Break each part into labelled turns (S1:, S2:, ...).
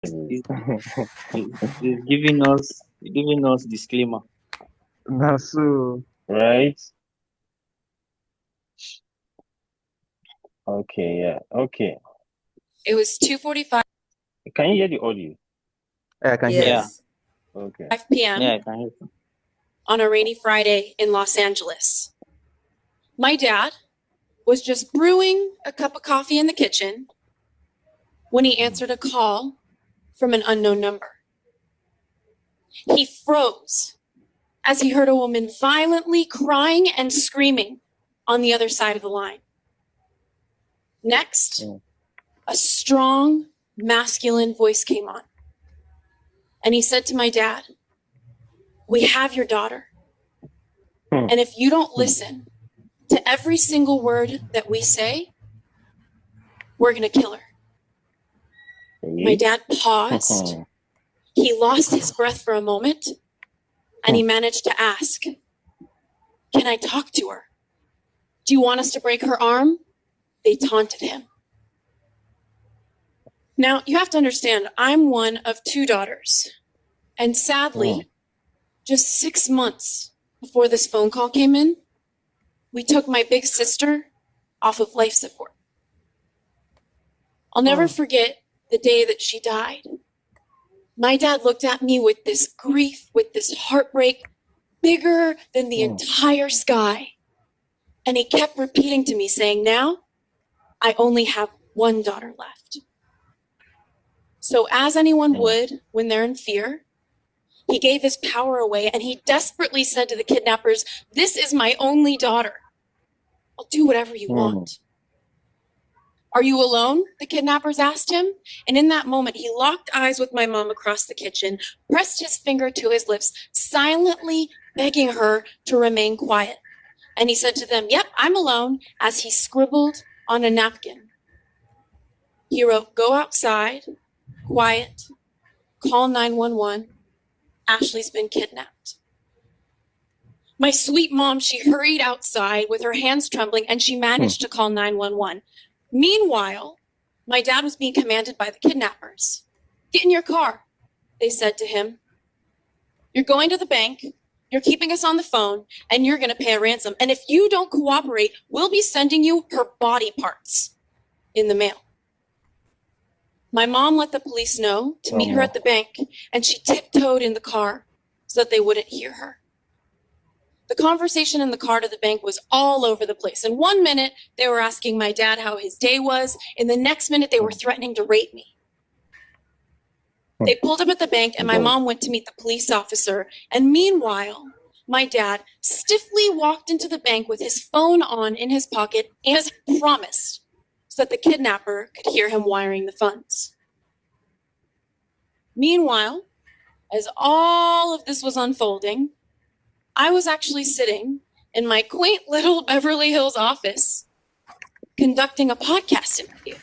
S1: He's, he's giving us disclaimer.
S2: Now, so
S3: Right? Okay, yeah. Okay.
S4: It was 2:45
S3: Can you hear the audio?
S2: I can hear.
S5: Yes.
S3: Okay.
S4: p.m.
S1: Yeah, I can hear you.
S4: on a rainy Friday in Los Angeles. My dad was just brewing a cup of coffee in the kitchen when he answered a call from an unknown number. He froze as he heard a woman violently crying and screaming on the other side of the line. Next, a strong, masculine voice came on. And he said to my dad, "We have your daughter. And if you don't listen to every single word that we say, we're going to kill her." My dad paused. He lost his breath for a moment, and he managed to ask, "Can I talk to her? Do you want us to break her arm?" They taunted him. Now, you have to understand, I'm one of two daughters. And sadly, just 6 months before this phone call came in, we took my big sister off of life support. I'll never forget the day that she died. My dad looked at me with this grief, with this heartbreak, bigger than the entire sky. And he kept repeating to me, saying, "Now, I only have one daughter left." So as anyone would when they're in fear, he gave his power away and he desperately said to the kidnappers, "This is my only daughter. I'll do whatever you want." "Are you alone?" the kidnappers asked him. And in that moment, he locked eyes with my mom across the kitchen, pressed his finger to his lips, silently begging her to remain quiet. And he said to them, "Yep, I'm alone," as he scribbled on a napkin. He wrote, "Go outside, quiet, call 911. Ashley's been kidnapped." My sweet mom, she hurried outside with her hands trembling, and she managed to call 911. Meanwhile, my dad was being commanded by the kidnappers. "Get in your car," they said to him. "You're going to the bank, you're keeping us on the phone, and you're going to pay a ransom. And if you don't cooperate, we'll be sending you her body parts in the mail." My mom let the police know to meet her at the bank, and she tiptoed in the car so that they wouldn't hear her. The conversation in the car to the bank was all over the place. In 1 minute, they were asking my dad how his day was. In the next minute, they were threatening to rape me. They pulled up at the bank, and my mom went to meet the police officer. And meanwhile, my dad stiffly walked into the bank with his phone on in his pocket, as promised, so that the kidnapper could hear him wiring the funds. Meanwhile, as all of this was unfolding, I was actually sitting in my quaint little Beverly Hills office conducting a podcast interview.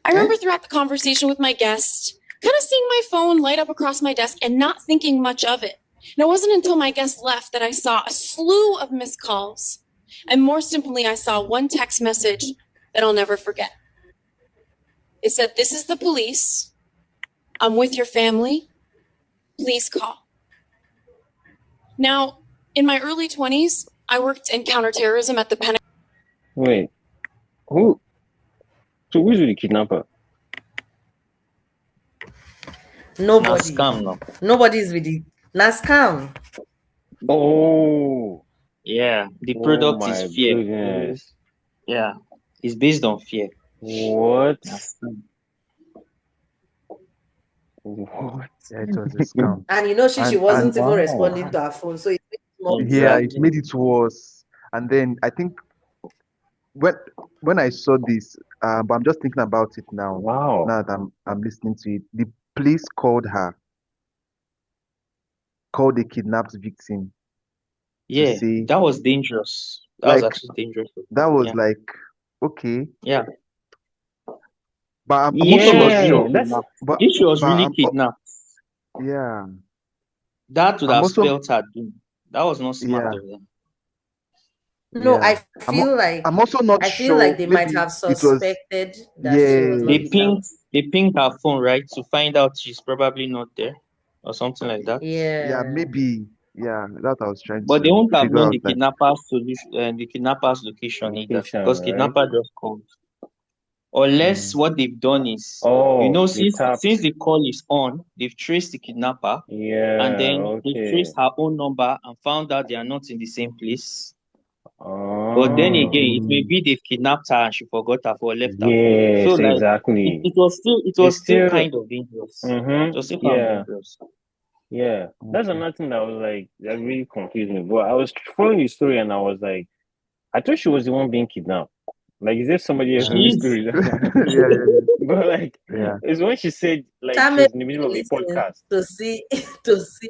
S4: I remember throughout the conversation with my guest, kind of seeing my phone light up across my desk and not thinking much of it. And it wasn't until my guest left that I saw a slew of missed calls. And more simply, I saw one text message that I'll never forget. It said, "This is the police. I'm with your family. Please call." Now, in my early 20s, I worked in counterterrorism at the Pentagon.
S3: Wait. Who? So who's the kidnapper?
S5: Nobody.
S1: Scam now.
S5: Nobody's with it. Na scam.
S3: Oh.
S1: Yeah, the product
S3: my
S1: is fear.
S3: goodness.
S1: Yeah, it's based on fear.
S3: What?
S2: What? Yeah, it was a scam.
S5: And you know, she wasn't even
S3: wow.
S5: responding to her phone. So it makes it more
S2: Yeah, it
S1: Exactly.
S2: made it worse. And then I think when I saw this, but I'm just thinking about it now.
S3: Wow.
S2: Now that I'm listening to it, the police called the kidnapped victim to
S1: Yeah,
S2: say,
S1: that was dangerous. That was
S2: like,
S1: actually dangerous.
S2: that was
S1: Yeah.
S2: like, okay.
S1: Yeah.
S2: But I'm
S1: If
S2: also
S1: she was
S2: not
S3: Yeah,
S2: sure.
S1: really
S3: that's
S1: kidnapped,
S2: But
S1: if she was
S2: but
S1: really
S2: I'm
S1: kidnapped,
S2: yeah.
S1: that would
S2: I'm
S1: have
S2: also
S1: spelled her doom. That was not smart
S2: yeah
S1: of them.
S5: No,
S2: yeah. I'm also not
S5: I feel like
S2: sure.
S5: they might
S2: Maybe
S5: have
S2: it was
S5: suspected that she was not
S1: They
S2: yeah.
S1: pinged
S5: kidnapped.
S1: they pinged her phone, right, to find out she's probably not there or something like that.
S2: Yeah,
S5: Yeah.
S2: maybe. Yeah, that I was trying
S1: But they
S2: to
S1: won't have
S2: figure
S1: known
S2: out. Like,
S1: the kidnapper's location either,
S3: Location,
S1: because
S3: right?
S1: kidnapper just called. Unless
S2: mm,
S1: what they've done is,
S3: Oh, they
S1: since
S3: tapped.
S1: the call is on, they've traced the kidnapper and
S3: Yeah,
S1: then they've
S3: okay.
S1: traced her own number and found out they are not in the same place. But then
S3: Oh,
S1: again, it may
S2: mm,
S1: be they've kidnapped her and she forgot her phone, left her phone. So
S3: yes,
S1: like
S3: exactly.
S1: it was
S3: It's
S1: still
S3: still,
S1: kind of dangerous. It was still kind of
S3: yeah,
S1: dangerous.
S3: yeah. That's
S2: okay.
S3: another thing that was like, that really confused me. But I was following the story and I was like, I thought she was the one being kidnapped. Like, is there somebody else in
S2: Uh,
S3: this
S1: She's
S3: story?
S2: yeah,
S3: But like,
S2: yeah,
S3: it's when she said like she
S5: Charmaine
S3: was in the middle of a
S5: listen
S3: podcast.
S5: to see to see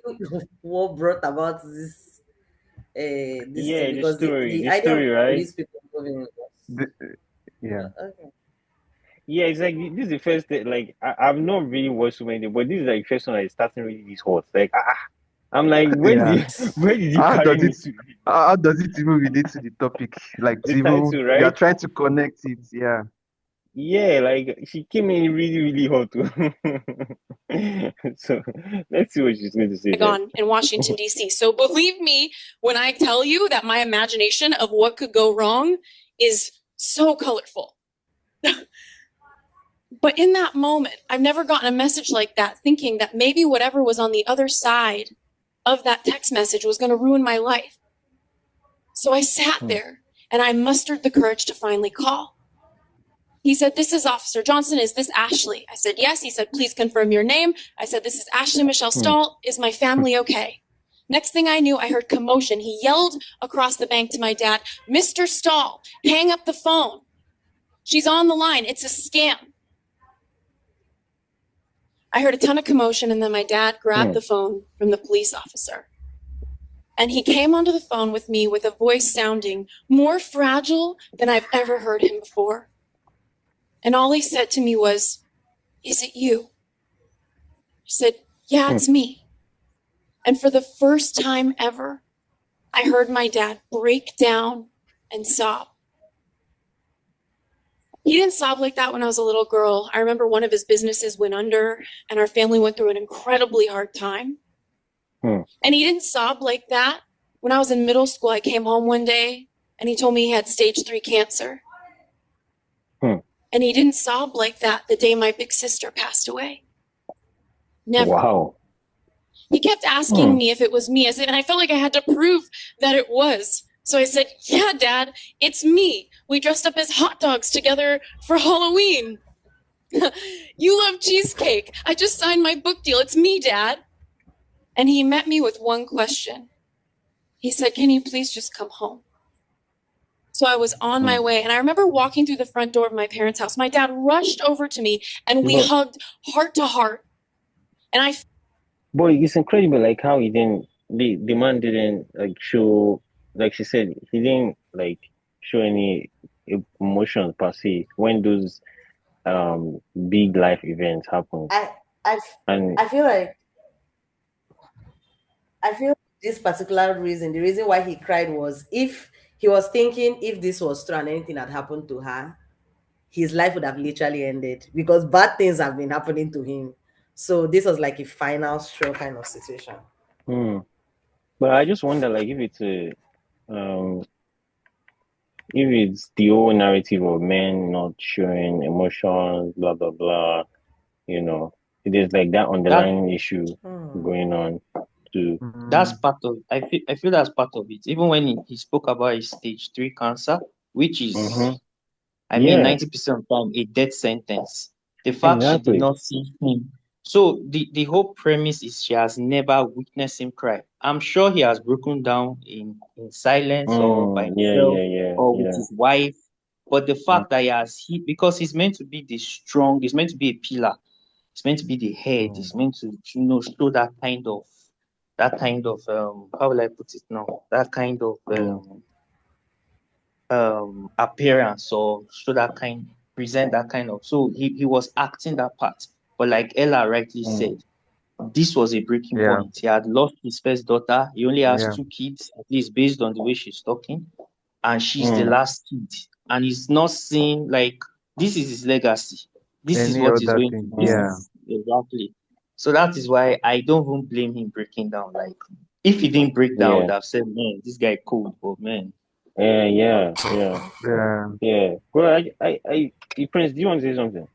S5: what brought about this thing,
S3: Yeah,
S5: because the
S3: the
S5: idea of
S3: story, right?
S5: police people moving
S2: the, yeah.
S5: okay.
S3: Yeah, it's like this is the first day, like I've not really watched so many, but this is like first one that is starting really this hot. Like I'm like,
S2: Yeah.
S3: where did you
S2: How
S3: carry
S2: does
S3: me
S2: it
S3: to?
S2: how does it even relate to the topic? Like
S3: The
S2: to even
S3: title,
S2: you are
S3: right?
S2: trying to connect it. Yeah.
S3: Yeah, like she came in really, really hot too. So let's see what she's going to say then.
S4: Gone in Washington, D.C. So believe me when I tell you that my imagination of what could go wrong is so colorful. But in that moment, I've never gotten a message like that, thinking that maybe whatever was on the other side of that text message was going to ruin my life. So I sat there and I mustered the courage to finally call. He said, "This is Officer Johnson. Is this Ashley?" I said, "Yes." He said, "Please confirm your name." I said, "This is Ashley Michelle Stahl. Is my family okay?" Next thing I knew, I heard commotion. He yelled across the bank to my dad, "Mr. Stahl, hang up the phone. She's on the line. It's a scam." I heard a ton of commotion, and then my dad grabbed the phone from the police officer. And he came onto the phone with me with a voice sounding more fragile than I've ever heard him before. And all he said to me was, "Is it you?" I said, "Yeah, it's me." And for the first time ever, I heard my dad break down and sob. He didn't sob like that when I was a little girl. I remember one of his businesses went under and our family went through an incredibly hard time. And he didn't sob like that when I was in middle school. I came home one day and he told me he had stage 3 cancer. And he didn't sob like that the day my big sister passed away. Never.
S3: Wow.
S4: He kept asking me if it was me, and I felt like I had to prove that it was. So I said, "Yeah, Dad, it's me. We dressed up as hot dogs together for Halloween." "You love cheesecake. I just signed my book deal. It's me, Dad." And he met me with one question. He said, "Can you please just come home?" So I was on my way, and I remember walking through the front door of my parents' house. My dad rushed over to me, and we hugged heart to heart. And
S3: Boy, it's incredible, like how he didn't, the man didn't like show, like she said, he didn't like show any emotions per se when those big life events happen. And
S5: I feel like this particular reason, the reason why he cried was if he was thinking if this was true and anything had happened to her, his life would have literally ended because bad things have been happening to him. So this was like a final straw kind of situation.
S3: but I just wonder, like, um, if it's the whole narrative of men not showing emotions, blah blah blah, there's like that underlying issue going on too.
S1: That's part of. I feel that's part of it. Even when he spoke about his stage 3 cancer, which is, I mean, 90% of the time a death sentence. The fact she did not see him. So the whole premise is she has never witnessed him cry. I'm sure he has broken down in silence or by himself or with his wife. But the fact that because he's meant to be he's meant to be a pillar. It's meant to be the head. It's meant to, show that kind of how will I put it now? That kind of appearance, or present that kind of. So he was acting that part. But like Ella rightly said, this was a breaking point. He had lost his first daughter. He only has 2 kids, at least based on the way she's talking, and she's the last kid. And he's not seeing, like, this is his legacy. This is
S2: Any
S1: what is
S2: other
S1: going to,
S2: thing?
S1: this
S2: Yeah.
S1: is exactly. So that is why I don't even blame him breaking down. Like, if he didn't break down, I would
S3: Yeah.
S1: have said, man, this guy cold, but man,
S3: Yeah.
S2: Yeah.
S3: Well, Prince, do you want to say something?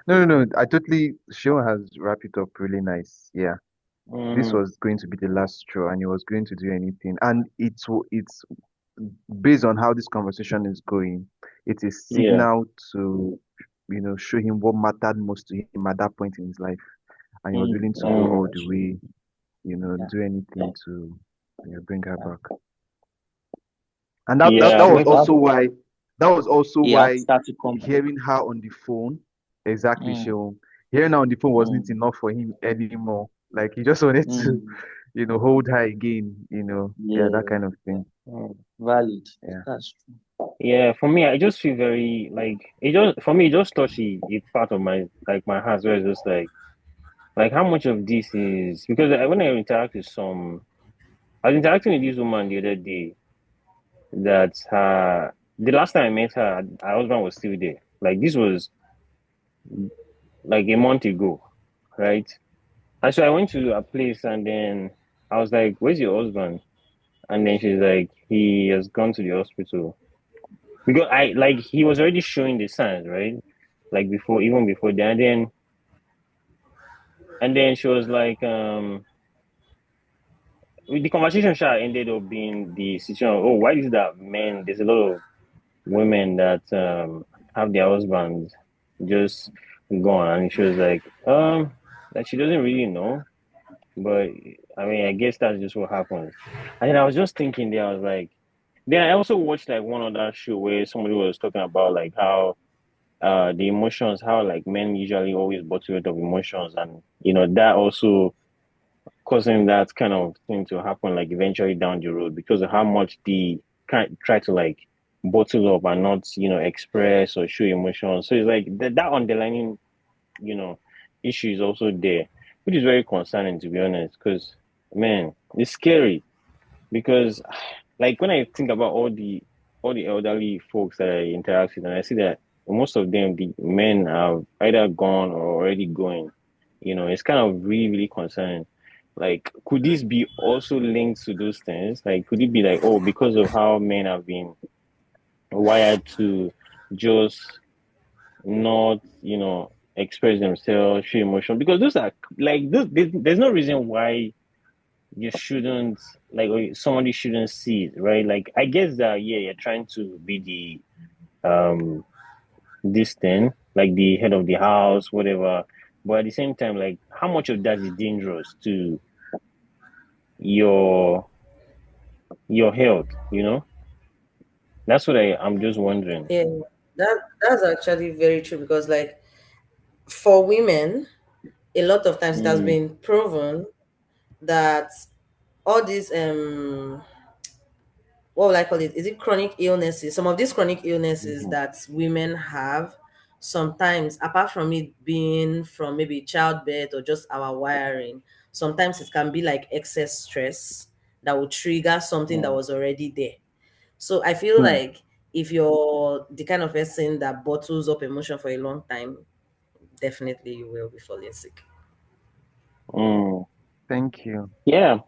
S2: No. I totally. Sean has wrapped it up really nice. Yeah. This
S3: Mm,
S2: was going to be the last straw, and he was going to do anything. And it's based on how this conversation is going. It's a
S3: yeah.
S2: signal to, show him what mattered most to him at that point in his life, and he was willing to go all the
S1: actually,
S2: way.
S1: yeah,
S2: Do anything to, bring her back. And
S3: Yeah.
S1: she
S3: Because
S2: that was also
S1: he had to
S2: why
S1: start to come back.
S2: hearing her on the phone, exactly,
S1: Mm,
S2: Sean. Hearing her on the phone wasn't
S1: mm,
S2: enough for him anymore. Like he just wanted to,
S1: mm,
S2: hold her again, yeah, that
S1: yeah,
S2: kind of thing.
S1: valid.
S2: Yeah.
S1: That's true.
S3: yeah, for me, I just feel very like it just for me it just touched a part of my heart where it's just like how much of this is because when I interact with I was interacting with this woman the other day that the last time I met her, her husband was still there. Like this was like a month ago, right? And so I went to a place and then I was like, "Where's your husband?" And then she's like, "He has gone to the hospital." Because I like he was already showing the signs, right? Like before, even before that. And then she was like, the conversation ended up being the situation. Of, oh, why is that men? There's a lot of women that have their husbands just gone, and she was like, that she doesn't really know, but I mean, I guess that's just what happens. And then I was just thinking there, I was like, then I also watched like one other show where somebody was talking about like how the emotions, how like men usually always bottle it of emotions, and that also causing that kind of thing to happen like eventually down the road because of how much they kind try to like bottle up and not express or show emotions. So it's like that underlying you know issue is also there, which is very concerning to be honest. Because man, it's scary because like when I think about all the elderly folks that I interact with, and I see that most of them, the men, have either gone or already going. It's kind of really, really concerning. Like, could this be also linked to those things? Like, could it be like, oh, because of how men have been wired to just not, express themselves, show emotion? Because those are like, there's no reason why you shouldn't like or somebody shouldn't see it, right? Like I guess that yeah, you're trying to be the this thing, like the head of the house, whatever. But at the same time, like how much of that is dangerous to your your health, That's what I'm just wondering.
S5: Yeah, that's actually very true because like for women, a lot of times it has
S3: Mm,
S5: been proven that all these what will I call it? Is it chronic illnesses? Some of these chronic illnesses
S3: mhm,
S5: that women have, sometimes, apart from it being from maybe childbirth or just our wiring, sometimes it can be like excess stress that will trigger something that
S3: mm,
S5: was already there. So I feel
S3: mm,
S5: like if you're the kind of person that bottles up emotion for a long time, definitely you will be falling sick.
S3: mm.
S2: Thank you.
S3: Yeah.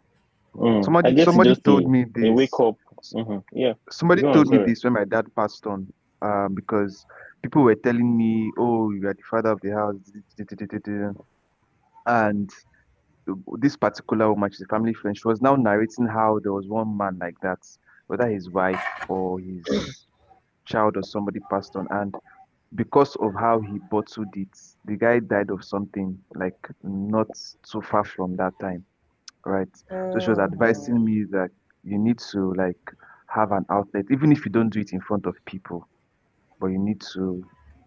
S3: I
S2: Somebody
S3: guess it's
S2: somebody
S3: just
S2: told me
S3: a wake
S2: this.
S3: up. Yeah.
S2: Somebody
S3: Go on,
S2: told me
S3: sorry.
S2: this when my dad passed on. Because people were telling me, "Oh, you are the father of the house," and this particular woman, she's a family friend, she was now narrating how there was one man like that, whether his wife or his child or somebody passed on, and because of how he bottled it, the guy died of something like not so far from that time, right? So she was
S5: Mhm.
S2: advising me that you need to like have an outlet, even if you don't do it in front of people, but you need to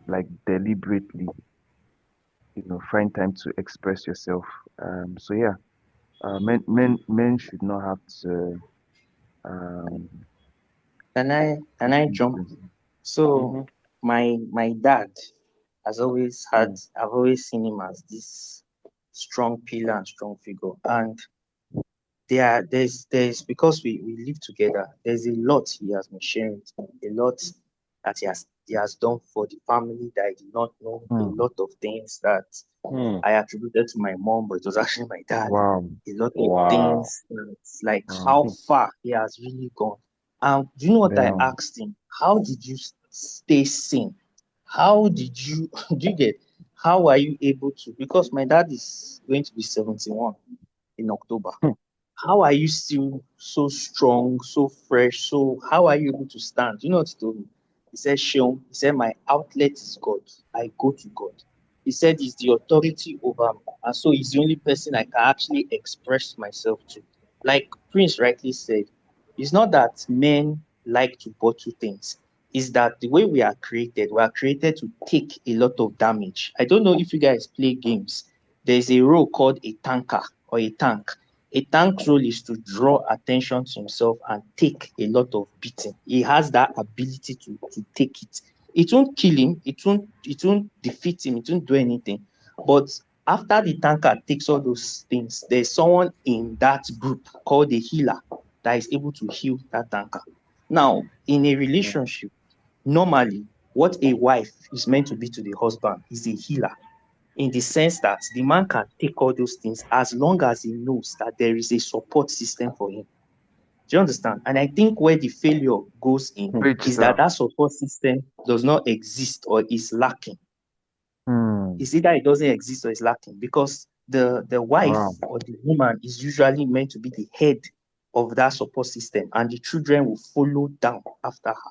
S2: like deliberately, find time to express yourself. So yeah, men should not have to um
S1: Can I
S2: do
S1: jump?
S2: this.
S1: So
S3: Mm-hmm.
S1: my dad has always had,
S3: Mm,
S1: I've always seen him as this strong pillar and strong figure. And there's because we live together, there's a lot he has been sharing with me, a lot that he has he has done for the family that I did not know. A lot of things that I attributed to my mom, but it was actually my dad.
S2: Wow.
S1: A lot of
S3: Wow.
S1: things, like how far he has really gone. And do you know what I
S2: Damn.
S1: asked him? How did you stay sane? How did you do you get? How are you able to? Because my dad is going to be 71 in October. How are you still so strong, so fresh? So how are you able to stand? You know what he told me? He said, Sean, he said, my outlet is God. I go to God. He said he's the authority over me. And so he's the only person I can actually express myself to. Like Prince rightly said, it's not that men like to bottle things. It's that the way we are created to take a lot of damage. I don't know if you guys play games. There's a role called a tanker or a tank. A tank's role is to draw attention to himself and take a lot of beating. He has that ability to take it. It won't kill him, it won't defeat him, it won't do anything. But after the tanker takes all those things, there's someone in that group called a healer that is able to heal that tanker. Now, in a relationship, normally what a wife is meant to be to the husband is a healer, in the sense that the man can take all those things as long as he knows that there is a support system for him. Do you understand? And I think where the failure goes in
S2: Preach,
S1: is
S2: sir.
S1: that support system does not exist or is lacking. It's either it doesn't exist or it's lacking, because the wife or the woman is usually meant to be the head of that support system, and the children will follow down after her.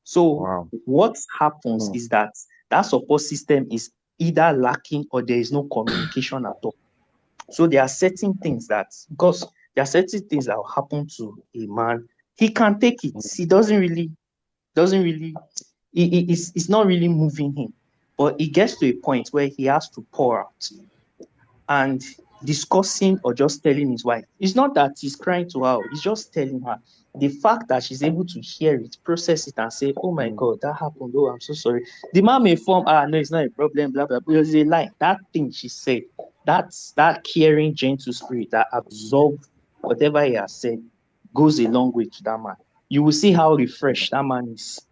S1: So what happens is that support system is either lacking or there is no communication at all. So there are certain things that, because there are certain things that will happen to a man, he can take it. He doesn't really, it's not really moving him. But it gets to a point where he has to pour out. And discussing or just telling his wife, it's not that he's crying to her, he's just telling her. The fact that she's able to hear it, process it, and say, oh my God, that happened, oh, I'm so sorry. The man may form, no, it's not a problem, blah, blah, blah. It's a lie. That thing she said, that's that caring, gentle spirit that absorbs whatever he has said, goes a long way to that man. You will see how refreshed that man is.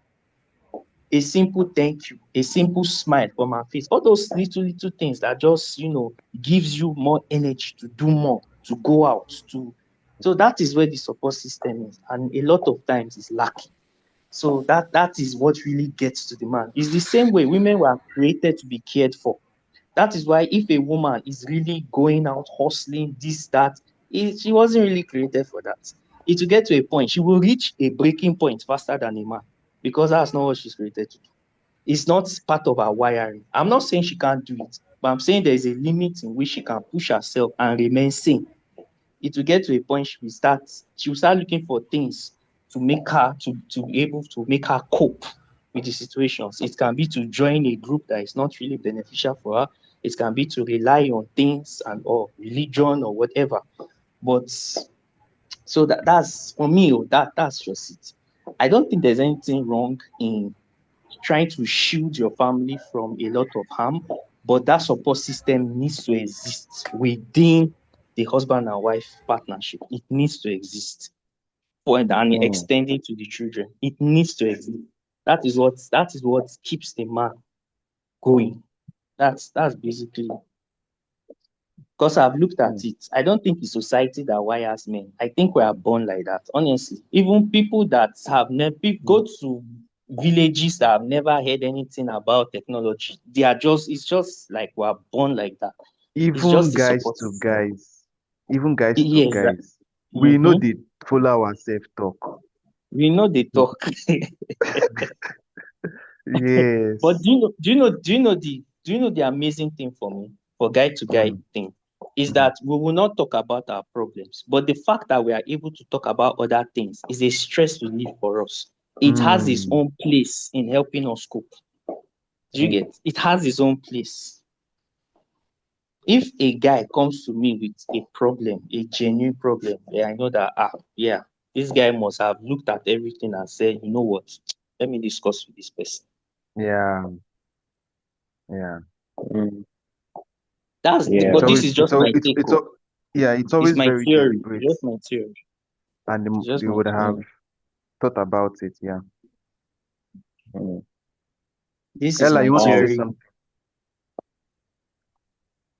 S1: A simple thank you, a simple smile from her face, all those little things that just, gives you more energy to do more, to go out, to. So that is where the support system is, and a lot of times it's lacking. So that is what really gets to the man. It's the same way women were created to be cared for. That is why if a woman is really going out hustling, this, that, she wasn't really created for that. It will get to a point, she will reach a breaking point faster than a man, because that's not what she's created to do. It's not part of her wiring. I'm not saying she can't do it, but I'm saying there's a limit in which she can push herself and remain sane. It will get to a point she will start looking for things to make her to be able to make her cope with the situations. It can be to join a group that is not really beneficial for her. It can be to rely on things or religion or whatever. But so that's for me, that's just it. I don't think there's anything wrong in trying to shield your family from a lot of harm, but that support system needs to exist within the husband and wife partnership. It needs to exist and extending to the children. It needs to exist. That is what keeps the man going. That's basically, because I've looked at it. I don't think it's society that wires men. I think we are born like that. Honestly, even people that have never go to villages that have never heard anything about technology. It's just like we are born like that. It's
S2: Even
S1: just the
S2: guys
S1: support
S2: to
S1: system.
S2: guys, even guys to
S1: Yes.
S2: guys, we know
S1: Mm-hmm.
S2: they follow ourselves talk.
S1: We know they talk. But
S2: Yes.
S1: do you know the amazing thing for me, for guy to guy thing, is that we will not talk about our problems, but the fact that we are able to talk about other things is a stress relief for us. It has its own place in helping us cope. Do you get? It has its own place. If a guy comes to me with a problem, a genuine problem, I know that this guy must have looked at everything and said, you know what, let me discuss with this person.
S2: Yeah. Yeah.
S1: But this is just my take.
S2: It's
S1: It's
S2: always
S1: my
S2: very
S1: theory.
S2: deliberate,
S1: It's just my theory.
S2: and
S1: It's just
S2: they
S1: my
S2: would have
S1: theory.
S2: thought about it. Yeah.
S1: This is
S2: Ella,
S1: my
S2: you want to say
S1: theory.
S2: something?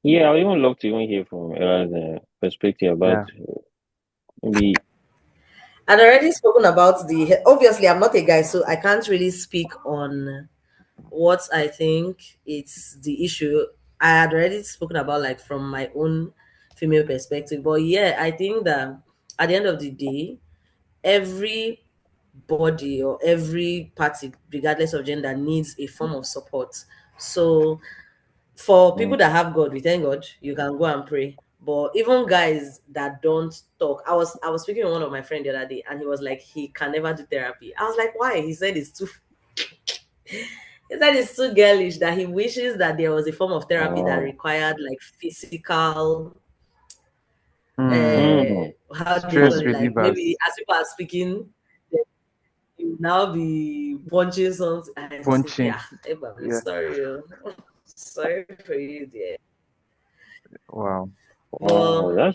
S3: Yeah, I would even love to even hear from Ella's perspective about
S2: Yeah.
S3: maybe.
S5: I'd already spoken about the. Obviously, I'm not a guy, so I can't really speak on what I think it's the issue. I had already spoken about like from my own female perspective, but yeah, I think that at the end of the day, every body or every party, regardless of gender, needs a form of support. So for people that have God, we thank God, you can go and pray. But even guys that don't talk, I was speaking with one of my friends the other day, and he was like, he can never do therapy. I was like, why? He said it's too girlish, that he wishes that there was a form of therapy that
S3: Oh.
S5: required like physical,
S2: Hmm.
S5: how do you call
S2: Stress
S5: it, like maybe
S2: relievers.
S5: as people are speaking, you now be punching something. I say,
S2: Punching.
S5: I'm
S2: Yeah.
S5: sorry, sorry for you there.
S2: Wow.
S3: Oh,
S5: But I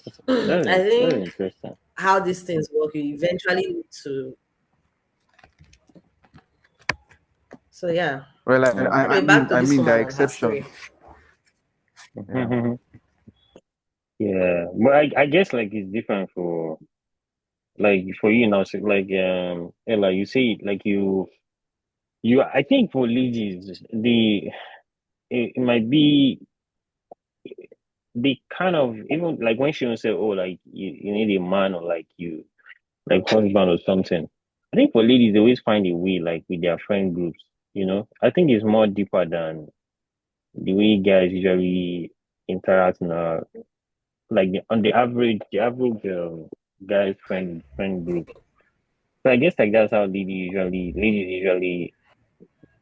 S3: that's
S5: think
S3: interesting.
S5: how these things work, you eventually need to. So yeah.
S2: Well,
S5: Anyway, back to
S2: I
S5: this
S2: mean, there are
S5: woman and her story.
S2: exceptions. Yeah.
S3: Yeah, but I guess like it's different for like for you now. So like Ella, you say like you. I think for ladies, it might be the kind of even like when she will say, oh, like you need a man or like you like husband or something. I think for ladies, they always find a way like with their friend groups. I think it's more deeper than the way guys usually interact in a like on the average guy friend group. So I guess like that's how ladies usually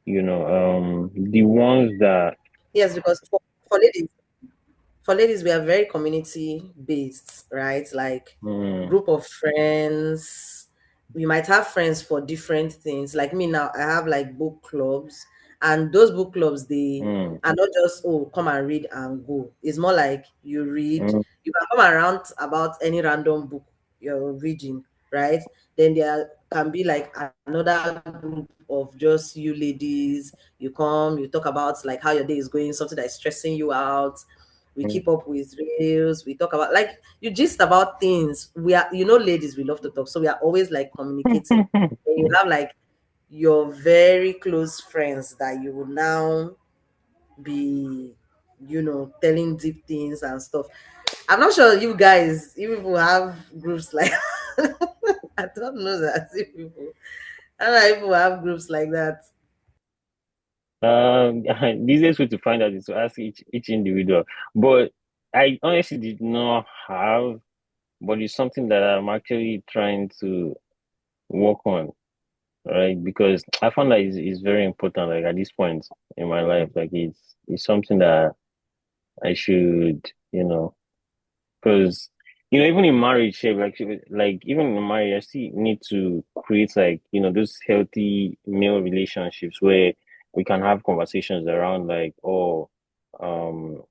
S3: the ones that
S5: Yes, because for ladies we are very community based, right? Like
S3: mm,
S5: group of friends. We might have friends for different things. Like me now, I have like book clubs, and those book clubs, they
S3: mm,
S5: are not just, oh, come and read and go. It's more like you read,
S3: mm,
S5: you can come around about any random book you're reading, right? Then there can be like another group of just you ladies. You come, you talk about like how your day is going, something that is stressing you out. We
S3: mm.
S5: keep up with reels. We talk about, like, you gist about things. We are, ladies, we love to talk, so we are always like communicating. And you have like your very close friends that you will now be, telling deep things and stuff. I'm not sure you people have groups like I don't know that you people. I don't know if people have groups like that.
S3: The easiest way to find out is to ask each individual. But I honestly did not have, but it's something that I'm actually trying to work on, right? Because I found that it's very important, like at this point in my life, like it's something that I should, because even in marriage, like even in marriage, I still need to create like those healthy male relationships where we can have conversations around like um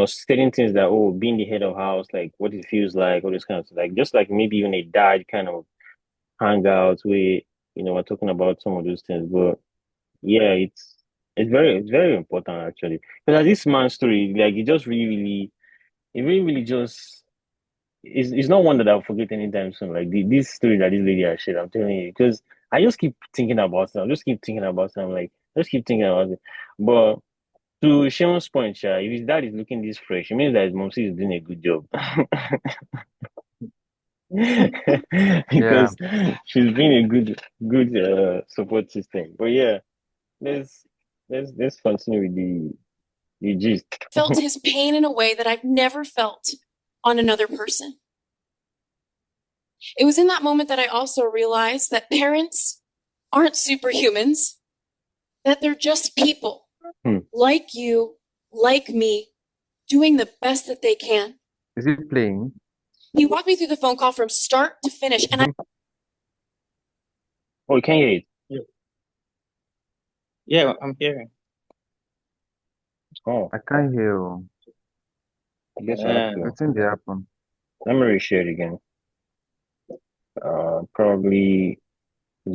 S3: certain things that being the head of house, like what it feels like, all this kind of stuff. Like just like maybe even a dad kind of hangout where we're talking about some of those things. But yeah, it's very important actually. Because this man's story, like it really just it's not one that I'll forget anytime soon. Like this story that this lady has shared, I'm telling you, because I just keep thinking about it. I just keep thinking about it. I'm like, I just keep thinking about it. But to Sean's point, if his dad is looking this fresh, it means that his mom is doing a good job.
S2: Yeah.
S3: Because she's been a good support system. But yeah, let's let's continue with the gist.
S4: Felt his pain in a way that I've never felt on another person. It was in that moment that I also realized that parents aren't superhumans, that they're just people
S3: Hmm.
S4: like you, like me, doing the best that they can.
S2: Is it playing?
S4: He walked me through the phone call from start to finish, and
S3: Oh, you can hear it.
S1: Yeah, yeah, I'm hearing.
S3: Oh,
S2: I can't hear. Oh.
S3: I guess I have
S1: Uh,
S3: to.
S2: What's in the happen?
S3: Let me reshare it again. Probably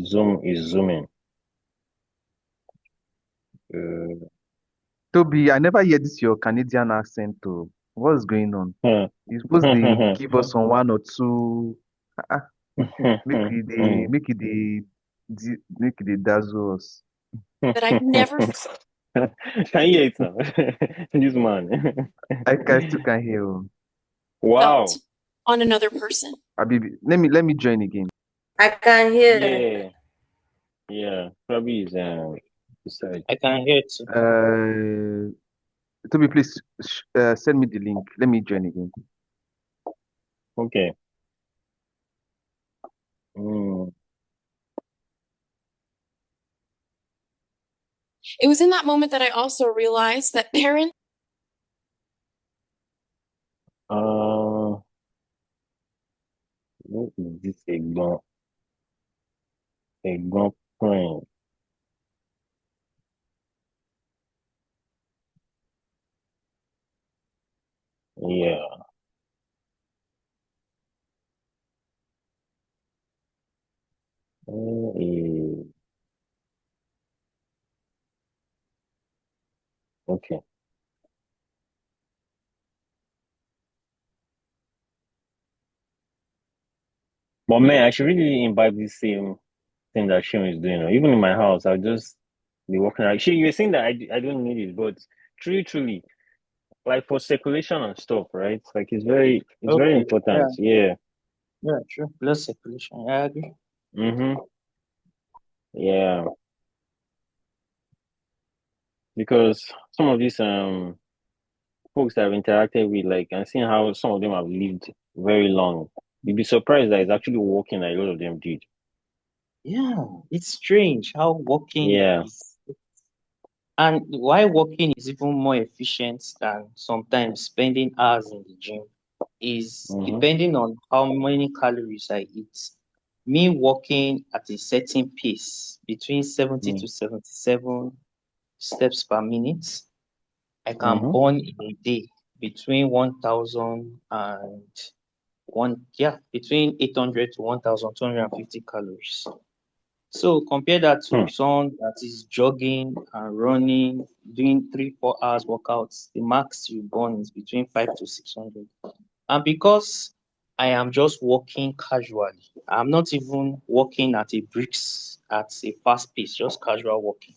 S3: Zoom is zooming.
S2: Toby, I never hear this your Canadian accent too. What's going on? You supposed to give us some one or two. Uh, make it the dazzle us.
S4: That I've never
S3: Can you hear it now? This man.
S2: I still can hear you.
S3: Wow.
S4: felt on another person.
S2: Abibi, let me join again.
S5: I can hear.
S3: Yeah. Yeah. Probably is beside.
S1: I can hear it too.
S2: Toby, please send me the link. Let me join again.
S3: Okay. Mm.
S4: It was in that moment that I also realized that parents.
S3: What is this a gun friend? Yeah. Okay. But man, I should really imbibe this same thing that Sean is doing. Even in my house, I'll just be walking around. She, you were saying that I don't need it, but truly, like for circulation and stuff, right? Like it's very
S1: Okay.
S3: important. Yeah.
S1: Yeah, true. Blood circulation. I agree.
S3: Mm-hmm. Yeah. Because some of these folks that I've interacted with, like, and seeing how some of them have lived very long, you'd be surprised that it's actually working like a lot of them did.
S1: Yeah, it's strange how walking
S3: Yeah.
S1: is, and why walking is even more efficient than sometimes spending hours in the gym is
S3: Mm-hmm.
S1: depending on how many calories I eat. Me walking at a certain pace between 70 to 77 steps per minute, I can
S3: Mm-hmm.
S1: burn in a day between 1,000 and between 800 to 1,250 calories. So compare that to
S3: Hmm.
S1: someone that is jogging and running, doing 3-4 hours workouts. The max you burn is between 500 to 600. And because I am just walking casually, I'm not even walking at a fast pace, just casual walking.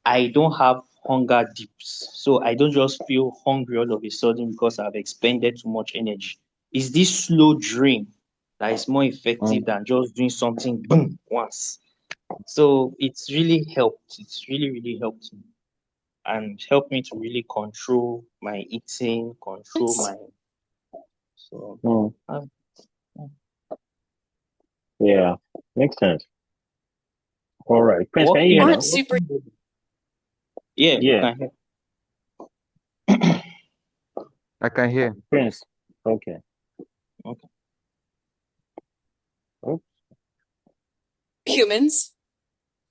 S1: I don't have hunger dips. So I don't just feel hungry all of a sudden because I've expended too much energy. It's this slow drain that is more effective than just doing something boom once. So it's really helped. It's really helped me and helped me to really control my eating, control my so
S3: Mm.
S1: uh,
S3: Yeah. Makes sense. All right. Prince, can you hear
S1: walking
S3: now?
S4: Aren't super.
S1: walking yeah, you
S3: Yeah.
S1: can hear.
S2: I can hear.
S3: Prince. Okay.
S1: Okay.
S3: Oh.
S4: Humans,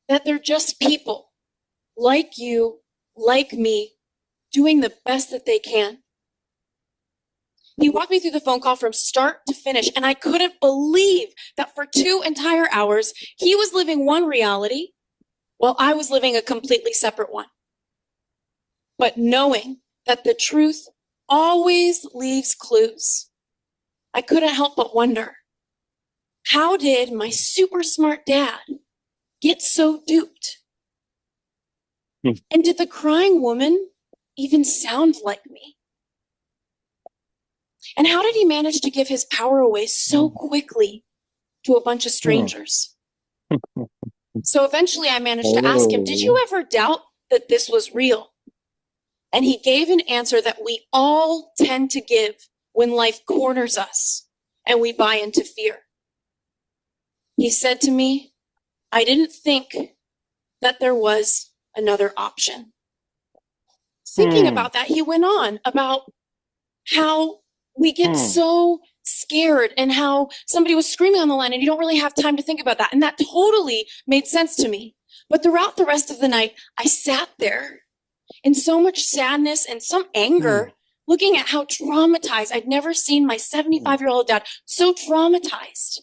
S4: that they're just people like you, like me, doing the best that they can. He walked me through the phone call from start to finish, and I couldn't believe that for 2 entire hours, he was living one reality while I was living a completely separate one. But knowing that the truth always leaves clues, I couldn't help but wonder, how did my super smart dad get so duped? And did the crying woman even sound like me? And how did he manage to give his power away so quickly to a bunch of strangers? So eventually I managed to ask him, did you ever doubt that this was real? And he gave an answer that we all tend to give when life corners us and we buy into fear. He said to me, I didn't think that there was another option. Thinking about that, he went on about how we get so scared and how somebody was screaming on the line and you don't really have time to think about that. And that totally made sense to me. But throughout the rest of the night, I sat there in so much sadness and some anger, looking at how traumatized I'd never seen my 75-year-old dad so traumatized,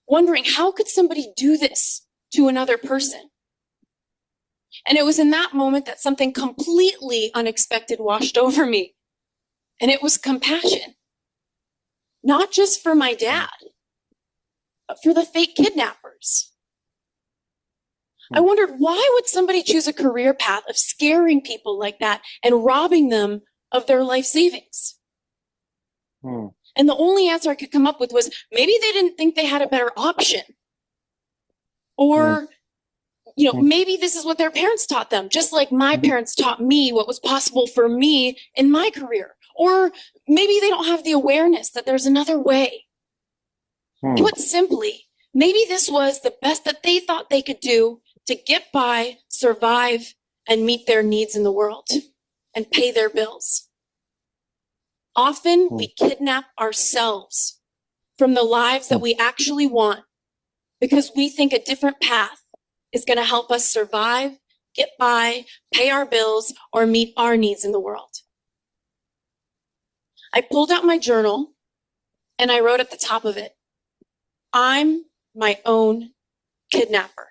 S4: wondering how could somebody do this to another person? And it was in that moment that something completely unexpected washed over me. And it was compassion. Not just for my dad, but for the fake kidnappers. I wondered, why would somebody choose a career path of scaring people like that and robbing them of their life savings? And the only answer I could come up with was, maybe they didn't think they had a better option. Or, maybe this is what their parents taught them, just like my parents taught me what was possible for me in my career. Or maybe they don't have the awareness that there's another way. Put simply, maybe this was the best that they thought they could do to get by, survive, and meet their needs in the world and pay their bills. Often we kidnap ourselves from the lives that we actually want because we think a different path is going to help us survive, get by, pay our bills, or meet our needs in the world. I pulled out my journal and I wrote at the top of it, I'm my own kidnapper.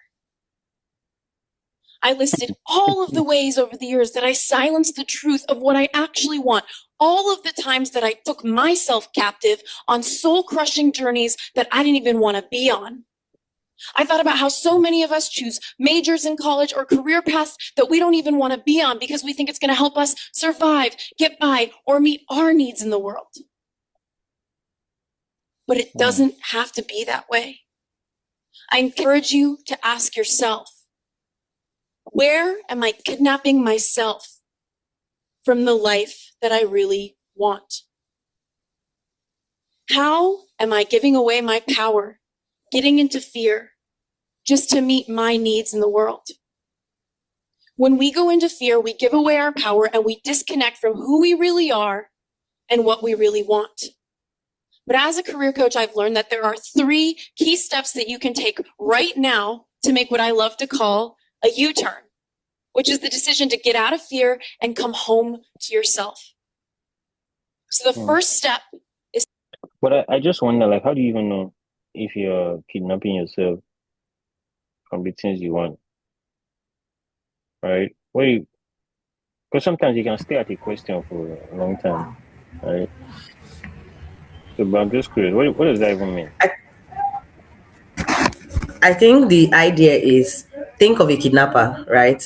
S4: I listed all of the ways over the years that I silenced the truth of what I actually want. All of the times that I took myself captive on soul-crushing journeys that I didn't even want to be on. I thought about how so many of us choose majors in college or career paths that we don't even want to be on because we think it's going to help us survive, get by, or meet our needs in the world. But it doesn't have to be that way. I encourage you to ask yourself, where am I kidnapping myself from the life that I really want? How am I giving away my power, getting into fear, just to meet my needs in the world? When we go into fear, we give away our power and we disconnect from who we really are and what we really want. But as a career coach, I've learned that there are 3 key steps that you can take right now to make what I love to call a U-turn, which is the decision to get out of fear and come home to yourself. So the first step is...
S3: But I just wonder, like, how do you even know if you're kidnapping yourself from the things you want? Right? Because sometimes you can stay at a question for a long time, right? So, but I'm just curious, what does that even mean?
S5: I think the idea is, think of a kidnapper, right?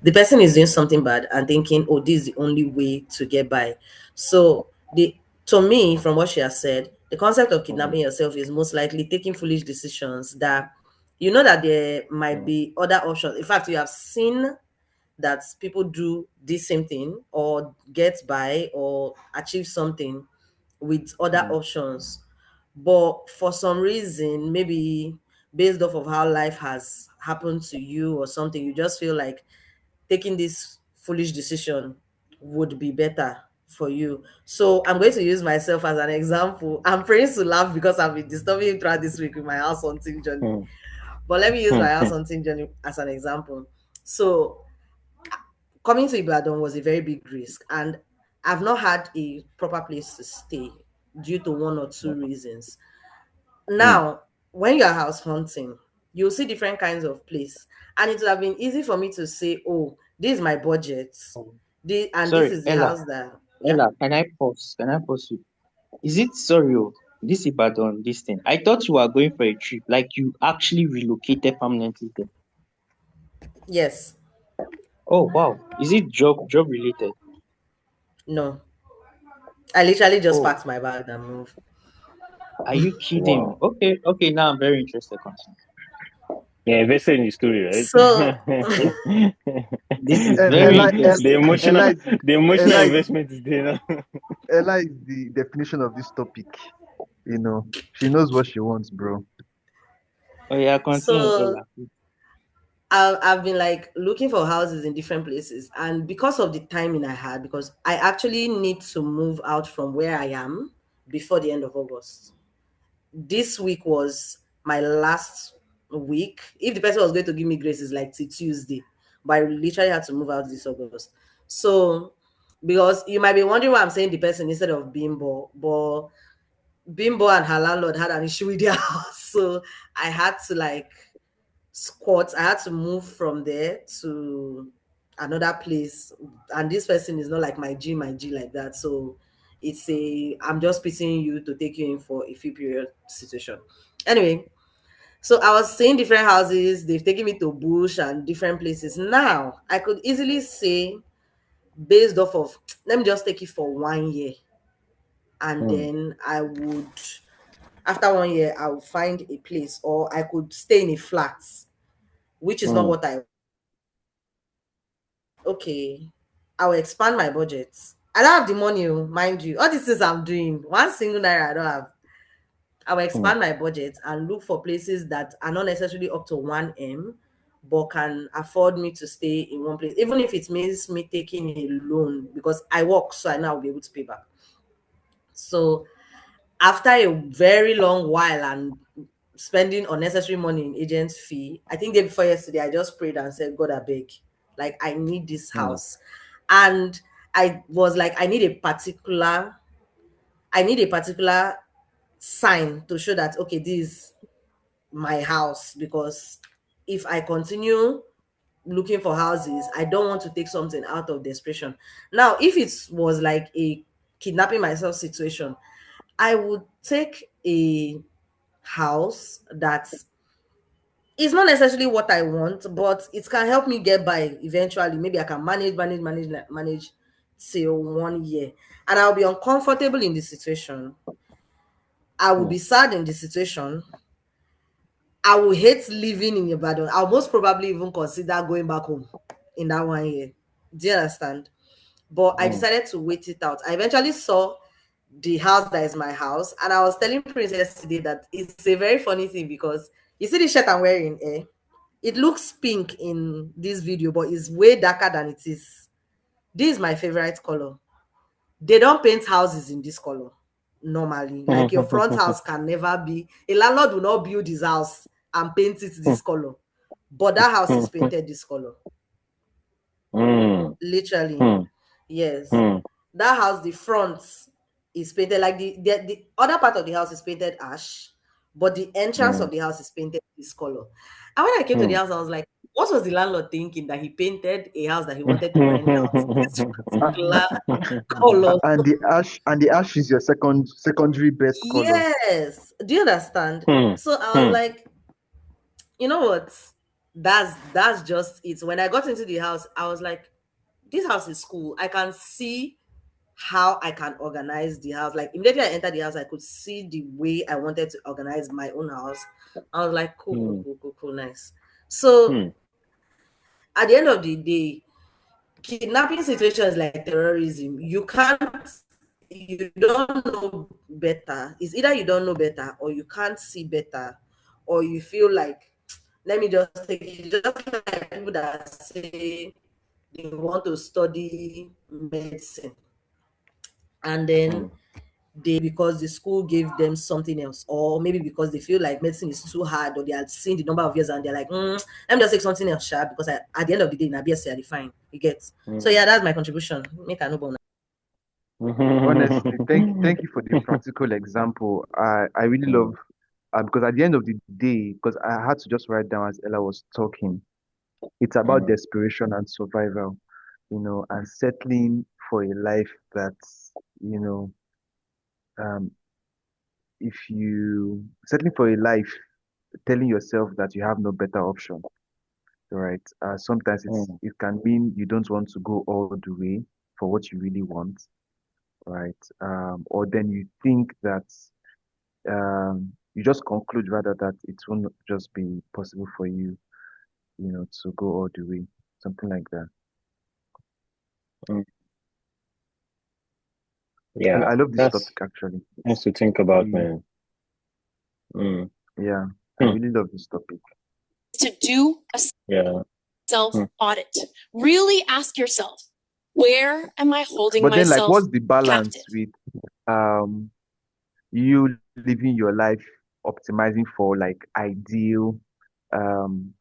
S5: The person is doing something bad and thinking, oh, this is the only way to get by. So to me, from what she has said, the concept of kidnapping yourself is most likely taking foolish decisions that you know that there might be other options. In fact, you have seen that people do this same thing or get by or achieve something with other options. But for some reason, maybe based off of how life has happened to you or something, you just feel like taking this foolish decision would be better for you. So I'm going to use myself as an example. I'm praying to laugh because I've been disturbing throughout this week with my house hunting journey. But let me use my house hunting journey as an example. So coming to Ibadan was a very big risk, and I've not had a proper place to stay due to 1 or 2 reasons. Now, when you're house hunting, you'll see different kinds of place, and it would have been easy for me to say, oh, this is my budget, this is the
S1: Ella,
S5: house that...
S1: Ella, can I pause? You? Is it this Ibadan, this thing? I thought you were going for a trip, like you actually relocated permanently there.
S5: Yes.
S1: Oh wow. Is it job related?
S5: No. I literally just packed my bag and moved.
S1: Are you kidding me? Okay, now I'm very interested. Continue.
S3: Yeah, invested in the story, right?
S5: So
S1: this is very interesting.
S3: The emotional investment is there now.
S2: Ella is the definition of this topic. You know, she knows what she wants, bro.
S1: Oh yeah, continue, Ella.
S5: I've been like looking for houses in different places, and because of the timing I had, because I actually need to move out from where I am before the end of August. This week was my last week. If the person was going to give me grace, it's like till Tuesday, but I literally had to move out this August. So, because you might be wondering why I'm saying the person instead of Bimbo, but Bimbo and her landlord had an issue with their house, so I had to like squat. I had to move from there to another place, and this person is not like my G like that. So it's I'm just pitying you to take you in for a few period situation. Anyway, so I was seeing different houses. They've taken me to bush and different places. Now I could easily say, based off of, let me just take it for 1 year, and then I would, after 1 year, I would find a place, or I could stay in a flat, which is not what I. Okay, I will expand my budget. I don't have the money, mind you. All these things I'm doing, one single naira I don't have. I will expand my budget and look for places that are not necessarily up to 1M, but can afford me to stay in one place, even if it means me taking a loan, because I work, so I know I'll be able to pay back. So after a very long while and spending unnecessary money in agent's fee, I think day before yesterday, I just prayed and said, God, I beg, like, I need this house. And I was like, I need a particular sign to show that, okay, this is my house, because if I continue looking for houses, I don't want to take something out of desperation. Now, if it was like a kidnapping myself situation, I would take a house that is not necessarily what I want, but it can help me get by eventually. Maybe I can manage till 1 year. And I'll be uncomfortable in the situation. I will be sad in the situation. I will hate living in Ibadan. I'll most probably even consider going back home in that 1 year. Do you understand? But I decided to wait it out. I eventually saw the house that is my house, and I was telling Princess today that it's a very funny thing, because you see the shirt I'm wearing, it looks pink in this video, but it's way darker than it is. This is my favorite color. They don't paint houses in this color normally. Like, your front house can never be, a landlord will not build his house and paint it this color, but that house is painted this color. Literally. Yes. That house, the front is painted, like the other part of the house is painted ash, but the entrance of the house is painted this color. And when I came to the house, I was like, what was the landlord thinking that he painted a house that he wanted to rent out this particular color?
S2: And the ash is your secondary best color.
S5: Yes. Do you understand? So I was like, you know what? That's just it. When I got into the house, I was like, this house is cool. I can see how I can organize the house. Like, immediately I entered the house, I could see the way I wanted to organize my own house. I was like, cool, nice. So at the end of the day, kidnapping situations like terrorism, you don't know better. It's either you don't know better, or you can't see better, or you feel like, let me just take it. Just like people that say they want to study medicine, and then because the school gave them something else, or maybe because they feel like medicine is too hard, or they had seen the number of years and they're like, let me just take something else, sharp, because at the end of the day, na BSc I define. You get. So yeah, that's my contribution. Make a no.
S2: Honestly, thank you for the practical example. I really love, because at the end of the day, because I had to just write down as Ella was talking, it's about desperation and survival, and settling for a life that's, um, if you settling for a life, telling yourself that you have no better option, right? Sometimes it can mean you don't want to go all the way for what you really want, right? Or then you think that you just conclude rather that it won't just be possible for you, to go all the way, something like that.
S3: Yeah,
S2: I love this
S3: that's
S2: topic actually.
S3: nice to think about,
S2: really,
S3: man.
S2: Yeah, I really love this topic.
S4: To do a self audit. Really ask yourself, where am I holding
S2: But then, like,
S4: myself
S2: what's the balance
S4: captive?
S2: with you living your life optimizing for like ideal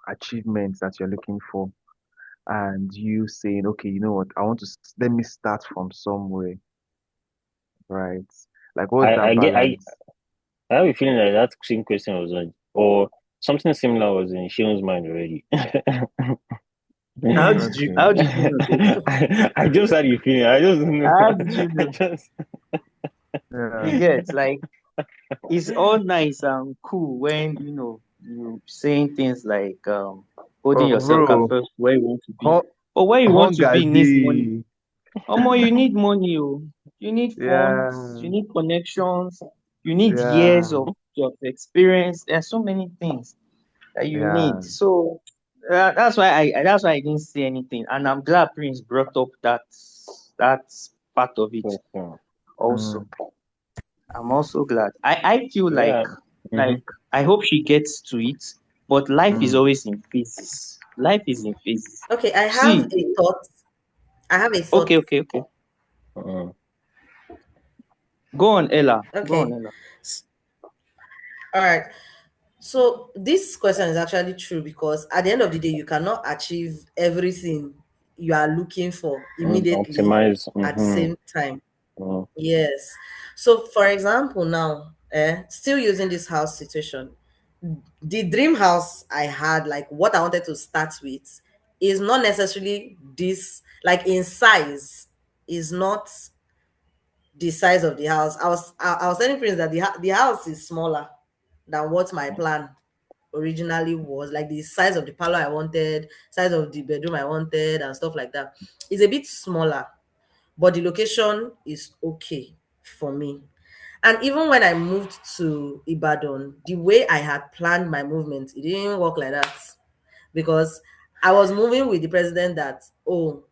S2: achievements that you're looking for, and you saying, okay, you know what, I want to let me start from somewhere, right? Like, what's that
S3: I
S2: balance?
S3: have a feeling like that same question was on, or something similar was in Shion's mind already.
S1: How did you know this?
S3: I just had you feeling. I just don't know.
S1: How did you
S3: I
S1: know?
S3: just
S1: You get like it's all nice and cool when you saying things like holding yourself
S2: bro,
S1: first where you want to be.
S2: hung,
S1: But where you want to
S2: hunger
S1: be needs money.
S2: day.
S1: You need money, oh. You need funds,
S2: Yeah,
S1: you need connections, you need years
S2: yeah,
S1: of experience. There are so many things that you
S2: yeah.
S1: need. So that's why I didn't say anything. And I'm glad Prince brought up that part of it
S3: yeah.
S1: also.
S2: Mm.
S1: I'm also glad. I feel like
S3: Yeah.
S1: like I hope she gets to it, but life is
S2: Mm.
S1: always in phases. Life is in phases.
S5: Okay, I have
S1: See,
S5: a thought. I have a
S1: okay,
S5: thought.
S1: okay, okay.
S3: Mm.
S1: Go on, Ella. Go on,
S5: Okay.
S1: Ella.
S5: All right. So this question is actually true because at the end of the day, you cannot achieve everything you are looking for immediately
S3: Optimize.
S5: at the same time.
S3: Mm.
S5: Yes. So for example, now, still using this house situation, the dream house I had, like what I wanted to start with, is not necessarily this, like in size, is not the size of the house. I was telling Prince that the house is smaller than what my plan originally was. Like the size of the parlor I wanted, size of the bedroom I wanted, and stuff like that. It's a bit smaller, but the location is okay for me. And even when I moved to Ibadan, the way I had planned my movement, it didn't work like that because I was moving with the president that, oh,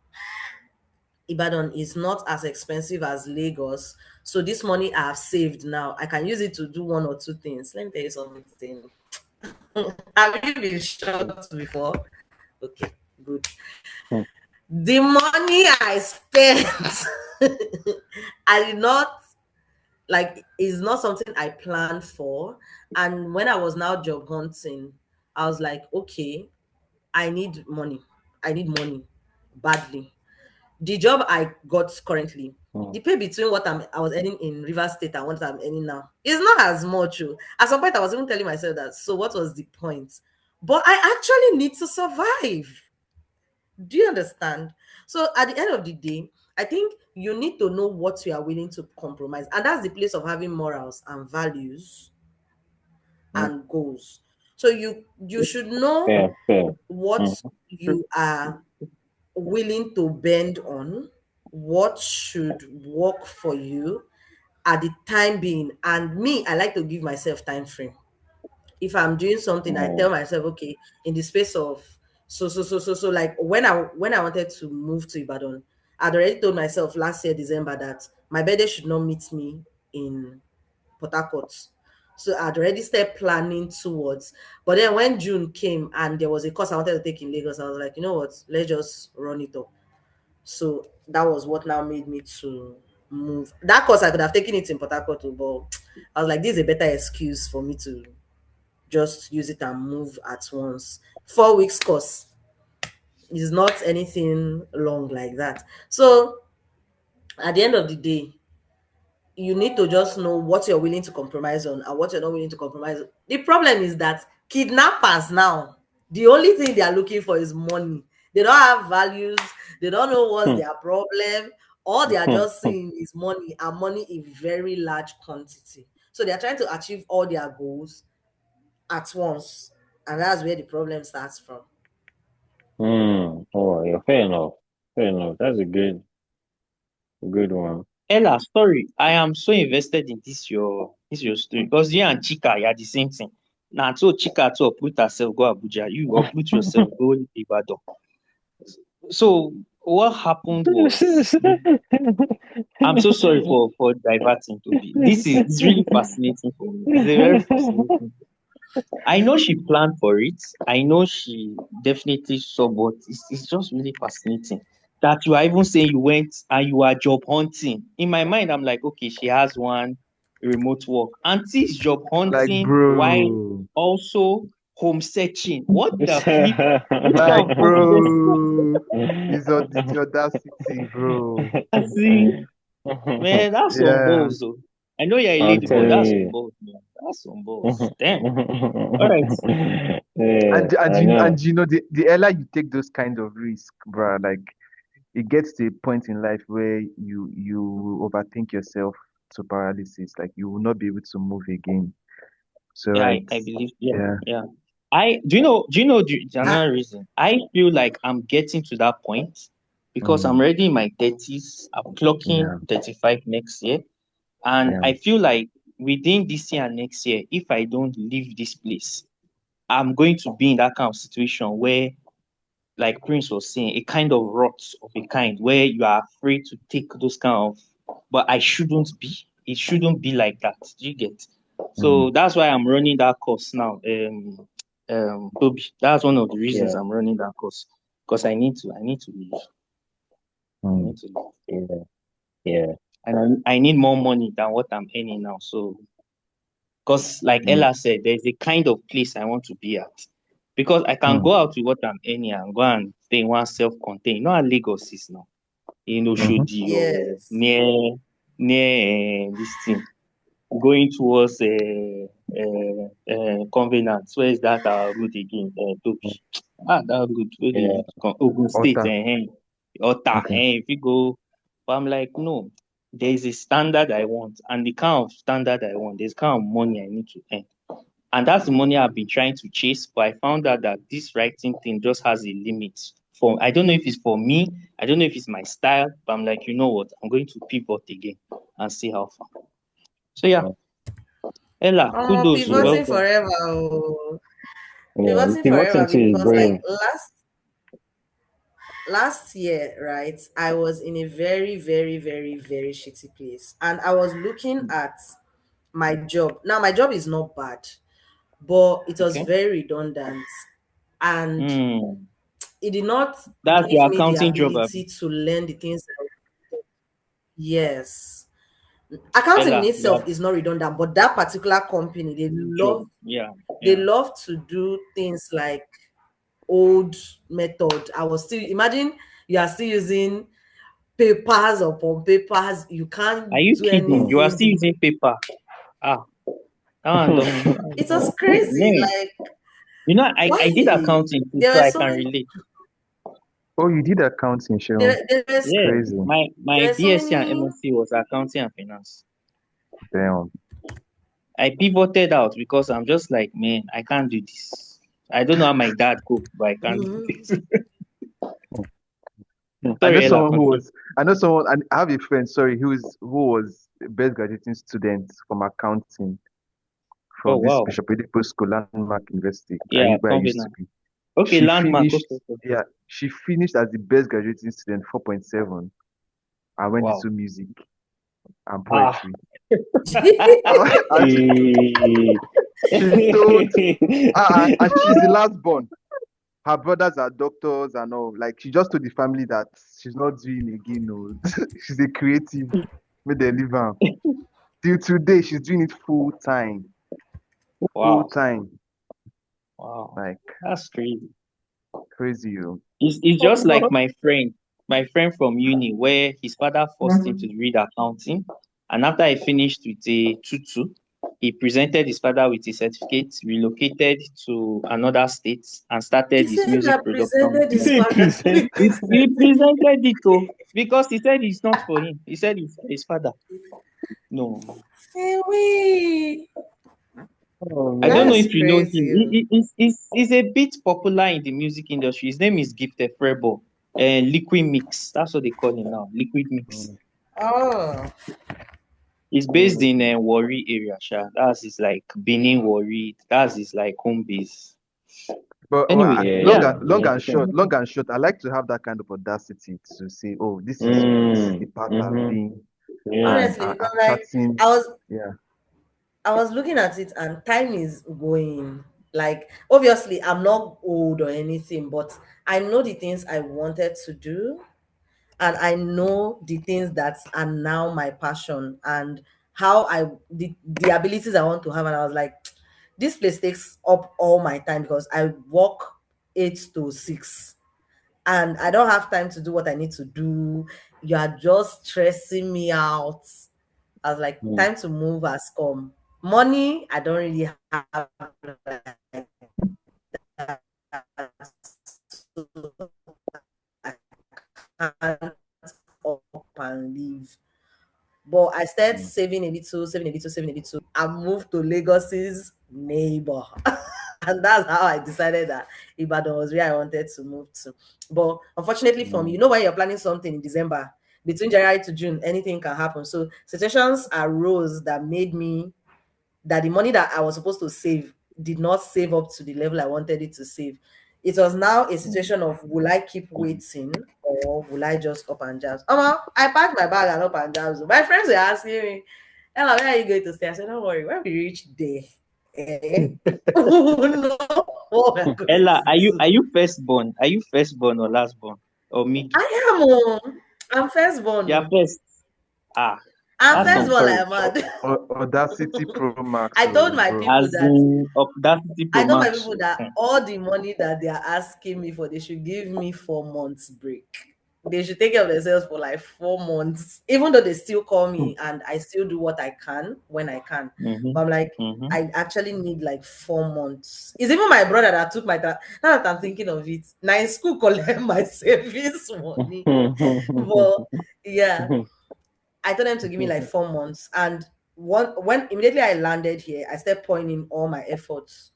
S5: Ibadan is not as expensive as Lagos. So this money I have saved now, I can use it to do one or two things. Let me tell you something. Have you been shocked before? Okay, good.
S3: Mm.
S5: The money I spent, I did not like, is not something I planned for. And when I was now job hunting, I was like, okay, I need money. I need money badly. The job I got currently,
S3: Mm.
S5: the pay between what I was earning in Rivers State and what I'm earning now is not as much. Oh. At some point, I was even telling myself that, so what was the point? But I actually need to survive. Do you understand? So at the end of the day, I think you need to know what you are willing to compromise. And that's the place of having morals and values
S3: Mm.
S5: and goals. So you should know
S3: Fair, fair.
S5: what
S3: Mm.
S5: you are willing to bend on, what should work for you at the time being. And me, I like to give myself time frame. If I'm doing something, I tell
S3: Mm.
S5: myself, okay, in the space of so like when I wanted to move to Ibadan, I'd already told myself last year December that my birthday should not meet me in Port Harcourt. So I'd already started planning towards. But then when June came and there was a course I wanted to take in Lagos, I was like, you know what, let's just run it up. So that was what now made me to move. That course I could have taken it in Port Harcourt, but I was like, this is a better excuse for me to just use it and move at once. 4 weeks course is not anything long like that. So at the end of the day, you need to just know what you're willing to compromise on and what you're not willing to compromise on. The problem is that kidnappers now, the only thing they are looking for is money. They don't have values, they don't know what's
S3: Mm.
S5: their problem. All they are
S3: Mm.
S5: just seeing is money, and money in very large quantity. So they are trying to achieve all their goals at once. And that's where the problem starts from.
S3: Mm. Oh, yeah, fair enough. Fair enough. That's a good one.
S1: Ella, sorry, I am so invested in this your story because you and Chika, you are the same thing. Now, so Chika to uproot herself go Abuja, you uproot yourself go Ibadan. So what happened was, I'm so sorry for diverting to be. This is really fascinating for me. It's a very fascinating. I know she planned for it. I know she definitely saw, but it's just really fascinating that you are even saying you went and you are job hunting. In my mind, I'm like, okay, she has one remote work. Auntie's job
S2: Like,
S1: hunting while
S2: bro,
S1: also home searching. What the flip? Which kind
S2: like,
S1: of confidence is that?
S2: bro, it's the audacity, bro.
S1: See, man, that's some
S2: Yeah,
S1: balls, though. I know you're a
S3: I'm
S1: lady, but
S3: telling
S1: that's some
S3: you.
S1: balls, man. That's some balls. Damn. All right.
S3: Yeah, I
S2: And
S3: know.
S2: you know the earlier you take those kind of risk, bruh, like it gets to a point in life where you overthink yourself to paralysis, like you will not be able to move again. So
S1: Yeah,
S2: like
S1: I believe. Yeah,
S2: yeah,
S1: yeah. I do you know another reason? I feel like I'm getting to that point because I'm
S2: mm,
S1: already in my 30s. I'm clocking
S2: yeah,
S1: 35 next year. And
S2: yeah,
S1: I feel like within this year and next year, if I don't leave this place, I'm going to be in that kind of situation where, like Prince was saying, a kind of rot of a kind where you are afraid to take those kind of, but I shouldn't be. It shouldn't be like that. Do you get?
S2: mm,
S1: So that's why I'm running that course now. Toby, that's one of the reasons
S3: Yeah,
S1: I'm running that course because I need to leave. I
S2: mm,
S1: need to leave,
S3: yeah, yeah.
S1: and I need more money than what I'm earning now. So, because like
S2: mm,
S1: Ella said, there's a kind of place I want to be at because I can
S2: mm,
S1: go out with what I'm earning and go and stay in one self-contained. You know how Lagos is now, in
S2: mm-hmm,
S1: Oshodi or
S5: Yes.
S1: near this thing, going towards Covenant. Where is that our road again? Toby. That road where they
S3: Yeah.
S1: lead to Ogun State.
S2: Alta,
S1: Ota.
S2: okay,
S1: If you go, but I'm like, no, there is a standard I want, and the kind of standard I want, there's kind of money I need to earn. And that's the money I've been trying to chase, but I found out that this writing thing just has a limit. For I don't know if it's for me, I don't know if it's my style, but I'm like, you know what? I'm going to pivot again and see how far. So yeah,
S3: Oh,
S1: Ella,
S5: Oh,
S1: kudos, oh,
S3: yeah.
S1: well
S5: pivoting
S1: done.
S5: forever. Oh.
S3: Yeah.
S5: Pivoting
S3: Pivoting
S5: forever
S3: to his
S5: because like
S3: brain.
S5: last year, right, I was in a very, very, very, very shitty place. And I was looking at my job. Now my job is not bad, but it was
S1: Okay.
S5: very redundant. And
S1: Hmm.
S5: it did not
S1: That's
S5: give
S1: your
S5: me the
S1: accounting job, Abi.
S5: ability to learn the things yes. Accounting in
S1: Ella,
S5: itself is not redundant, but that particular company,
S1: job. Yeah,
S5: they
S1: yeah.
S5: love to do things like old method. I was still imagine you are still using papers upon papers. You
S1: Are
S5: can't
S1: you
S5: do
S1: kidding? You are
S5: anything.
S1: still using paper. Ah, that one
S5: It was
S1: don't.
S5: crazy.
S1: Man,
S5: Like
S1: you know, I did
S5: why?
S1: accounting too,
S5: There
S1: so
S5: were
S1: I
S5: so
S1: can
S5: many.
S1: relate.
S2: oh you did accounting, Sean,
S5: There
S1: Yeah,
S2: crazy,
S1: my
S5: were so
S1: BSc and
S5: many.
S1: MSc was accounting and finance.
S2: damn,
S1: I pivoted out because I'm just like, man, I can't do this. I don't know how my dad cooked, but I can't do
S5: Mhm.
S1: this.
S2: I know
S1: Sorry, Ella,
S2: someone who
S1: continue.
S2: was, I know someone, and I have a friend, sorry, who was the best graduating student from accounting
S1: Oh
S2: from this
S1: wow.
S2: Bishop Oedipo School, Landmark University,
S1: Yeah,
S2: where I used to
S1: covenant.
S2: be.
S1: Okay,
S2: She
S1: landmark.
S2: finished,
S1: Okay, okay.
S2: yeah, she finished as the best graduating student, 4.7, and went
S1: Wow.
S2: into music and
S1: Ah.
S2: poetry. And
S3: Eh.
S2: she told, and she's the last born. Her brothers are doctors and all. Like she just told the family that she's not doing again. No, she's a creative. May they leave her. Till today, she's doing it full time. Full
S1: Wow.
S2: time.
S1: Wow.
S2: Like
S1: That's crazy.
S2: crazy. You.
S1: It's just like my friend from uni, where his father forced him to read accounting. And after he finished with a 2-2, he presented his father with a certificate, relocated to another state, and
S5: He
S1: started his
S5: said
S1: music
S5: that
S1: production
S5: presented
S3: You
S5: his
S1: business.
S3: say
S5: father with
S3: present.
S5: this.
S1: He presented it to because he said it's not for him. He said it's for his father. No.
S5: Hey, wait.
S3: Oh
S1: I don't know
S3: man.
S5: That's
S1: if you know him.
S5: crazy. Oh.
S1: He's a bit popular in the music industry. His name is Gifted Frebo. Liquid Mix. That's what they call him now. Liquid Mix.
S2: Mm.
S5: Oh.
S1: He's based in Warri area, sha. That's his like Benin Warri. That's his like home base.
S2: But
S1: Anyway, yeah.
S3: Yeah, yeah.
S2: long and short, I like to have that kind of audacity to say, oh, this is the path I've
S3: Mm-hmm.
S2: been,
S3: Yeah.
S2: and
S5: Honestly, because
S2: I'm
S5: like
S2: starting.
S5: I was
S2: Yeah.
S5: I was looking at it and time is going. Like, obviously, I'm not old or anything, but I know the things I wanted to do, and I know the things that are now my passion and how the abilities I want to have. And I was like, this place takes up all my time because I work 8 to 6 and I don't have time to do what I need to do. You are just stressing me out. I was like,
S3: Mm.
S5: time to move has come. Money, I don't really have I can't up and leave. But I started saving a little, saving a little, saving a little. I moved to Lagos's neighbor. And that's how I decided that Ibadan was where I wanted to move to. But unfortunately for me, when you're planning something in December, between January to June, anything can happen. So situations arose that made me that the money that I was supposed to save did not save up to the level I wanted it to save. It was now a situation of will I keep waiting or will I just up and jabs? I packed my bag and up and jabs. My friends were asking me, Ella, where are you going to stay? I said, don't worry, when we reach there, we'll know what we're going
S1: Ella,
S5: to do.
S1: are you firstborn? Are you firstborn or lastborn? Or Migi?
S5: I am. Oh, I'm firstborn.
S1: You're first. Ah,
S5: I'm
S1: that's
S5: first
S1: some
S5: one,
S1: courage.
S5: I'm mad.
S2: Audacity Pro Max,
S5: I told my
S2: bro.
S5: people
S1: As
S5: that
S1: in Audacity
S5: I
S1: Pro
S5: told my
S1: Max.
S5: people that all the money that they are asking me for, they should give me 4 months break. They should take care of themselves for like 4 months, even though they still call me and I still do what I can when I can.
S1: Mm-hmm.
S5: But I'm like,
S1: Mm-hmm.
S5: I actually need like 4 months. It's even my brother that took my now that I'm thinking of it. Now in school, collect my savings money. But yeah, I told them to give me like 4 months. And when immediately I landed here, I started pouring in all my efforts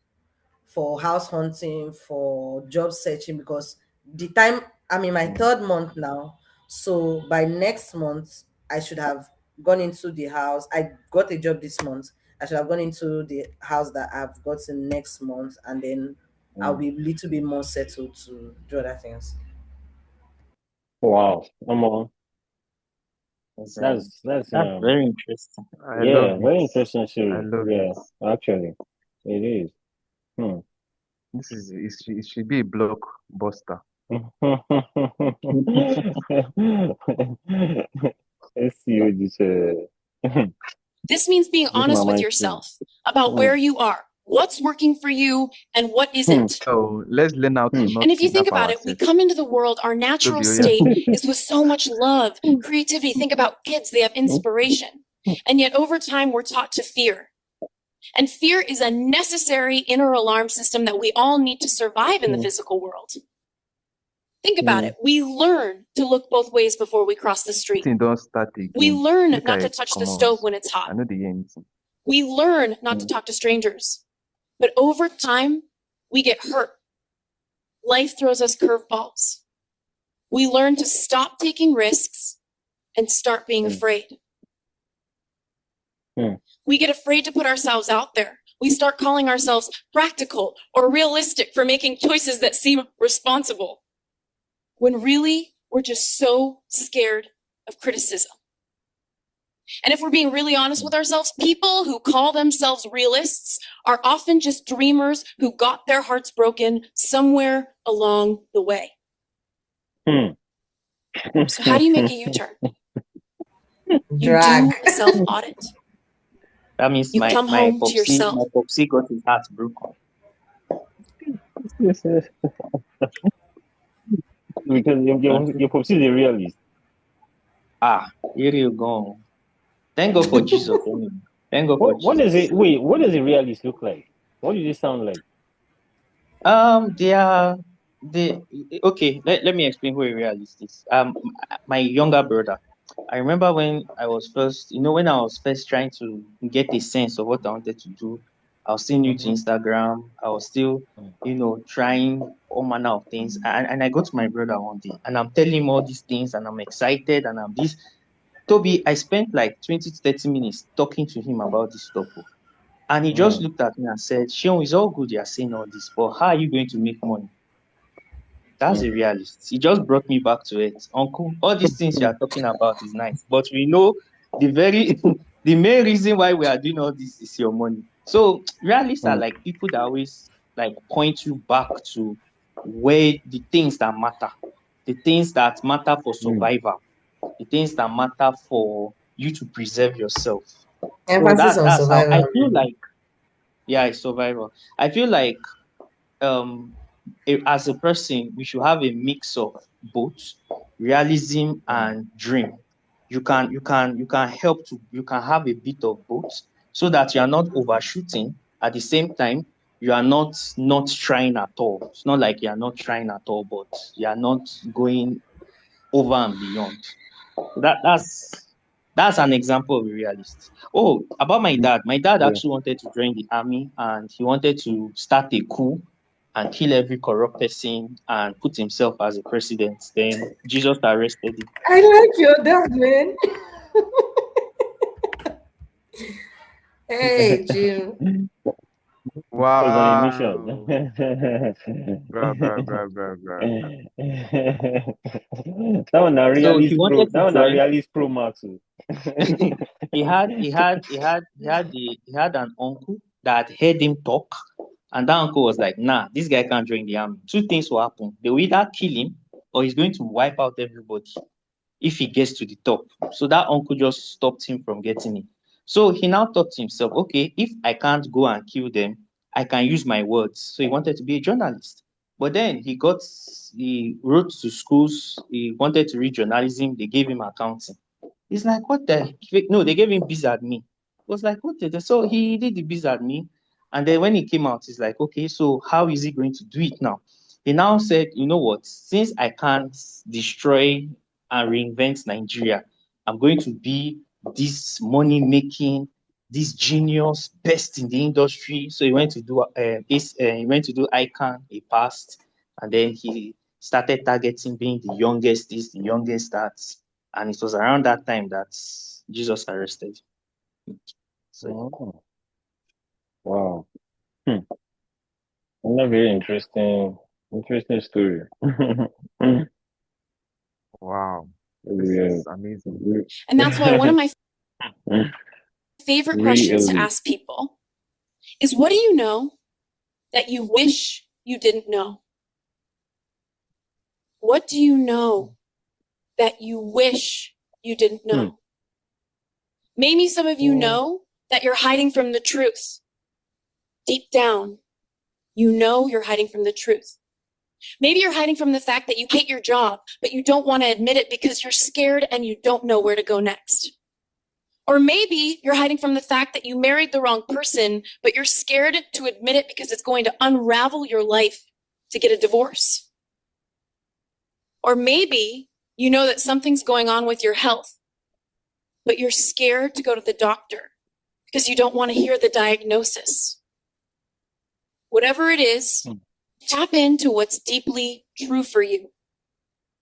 S5: for house hunting, for job searching, because the time I'm in my third month now. So by next month, I should have gone into the house. I got a job this month. I should have gone into the house that I've gotten next month, and then I'll be a little bit more settled to do other things.
S3: Wow, come on.
S1: That's
S3: That's
S1: very interesting.
S2: I
S3: yeah,
S2: love
S3: very
S2: it.
S3: interesting
S2: I
S3: story.
S2: love
S3: Yeah,
S2: it.
S3: actually, it is.
S2: It should be a blockbuster.
S3: Let's see what this.
S4: This means being
S3: This my
S4: honest with
S3: mind
S4: yourself about where you are, what's working for you, and what isn't.
S2: So let's learn how to not
S4: And if you think
S2: kidnap
S4: about it, we
S2: ourselves.
S4: come into the world, our natural state is with so much love, creativity. Think about kids, they have inspiration. And yet over time, we're taught to fear. And fear is a necessary inner alarm system that we all need to survive in the physical world. Think about it. We learn to look both ways before we cross the street.
S2: Don't start again.
S4: We learn
S2: Make
S4: not
S2: I
S4: to touch the
S2: come
S4: stove
S2: out.
S4: when it's
S2: I
S4: hot.
S2: know the anything.
S4: We learn not to talk to strangers. But over time, we get hurt. Life throws us curveballs. We learn to stop taking risks and start being afraid. We get afraid to put ourselves out there. We start calling ourselves practical or realistic for making choices that seem responsible, when really we're just so scared of criticism. And if we're being really honest with ourselves, people who call themselves realists are often just dreamers who got their hearts broken somewhere along the way. So how do you make a U-turn? You do a self-audit.
S1: That means
S4: You come home to yourself.
S1: My popsy got his heart broken.
S3: Because your popsy is a realist.
S1: Here you go. Thank God for Jesus. Anyway. Thank God for Jesus.
S3: What does it? Wait, what does a realist look like? What does it sound like?
S1: Okay. Let me explain who a realist is. My younger brother. I remember when I was first, when I was first trying to get a sense of what I wanted to do. I was still new to Instagram. I was still, trying all manner of things. And I go to my brother one day and I'm telling him all these things and I'm excited and I'm this. Toby, I spent like 20 to 30 minutes talking to him about this stuff. And he just looked at me and said, Sean, it's all good you're saying all this, but how are you going to make money? That's a realist. He just brought me back to it. Uncle, all these things you are talking about is nice, but we know the main reason why we are doing all this is your money. So realists are like people that always like point you back to where the things that matter, the things that matter for survival, the things that matter for you to preserve yourself. So
S5: Emphasis on
S1: that's how I
S5: survival.
S1: feel like, it's survival. I feel like as a person, we should have a mix of both realism and dream. You can have a bit of both so that you are not overshooting. At the same time, you are not trying at all. It's not like you are not trying at all, but you are not going over and beyond. That's an example of a realist. Oh, about my dad. My dad
S3: Yeah.
S1: actually wanted to join the army, and he wanted to start a coup and kill every corrupt person and put himself as a president. Then Jesus arrested him.
S5: I like your dad, man. Hey, Jim.
S3: Was on a
S2: Wow.
S3: mission.
S2: Bruh, bruh, bruh, bruh, bruh.
S3: That one na
S1: So he
S3: realist pro.
S1: wanted to
S3: That one na
S1: join.
S3: realist pro max.
S1: He had an uncle that heard him talk, and that uncle was like, "Nah, this guy can't join the army. Two things will happen: they will either kill him, or he's going to wipe out everybody if he gets to the top." So that uncle just stopped him from getting it. So he now thought to himself, "Okay, if I can't go and kill them, I can use my words." So he wanted to be a journalist. But then he wrote to schools. He wanted to read journalism. They gave him accounting. He's like, what the heck? No, they gave him biz admin. It was like, what the? So he did the biz admin. And then when he came out, he's like, okay, so how is he going to do it now? He now said, you know what? Since I can't destroy and reinvent Nigeria, I'm going to be this money making, this genius, best in the industry. So he went to do ICANN, he passed, and then he started targeting being the youngest, the youngest that. And it was around that time that Jesus arrested. So
S3: Oh, wow. Another very interesting story.
S2: Wow. This
S3: Yeah.
S2: is amazing.
S4: And that's why one of my favorite questions to
S3: Really?
S4: ask people is, what do you know that you wish you didn't know? What do you know that you wish you didn't know? Maybe some of you know that you're hiding from the truth. Deep down, you know you're hiding from the truth. Maybe you're hiding from the fact that you hate your job, but you don't want to admit it because you're scared and you don't know where to go next. Or maybe you're hiding from the fact that you married the wrong person, but you're scared to admit it because it's going to unravel your life to get a divorce. Or maybe you know that something's going on with your health, but you're scared to go to the doctor because you don't want to hear the diagnosis. Whatever it is, tap into what's deeply true for you.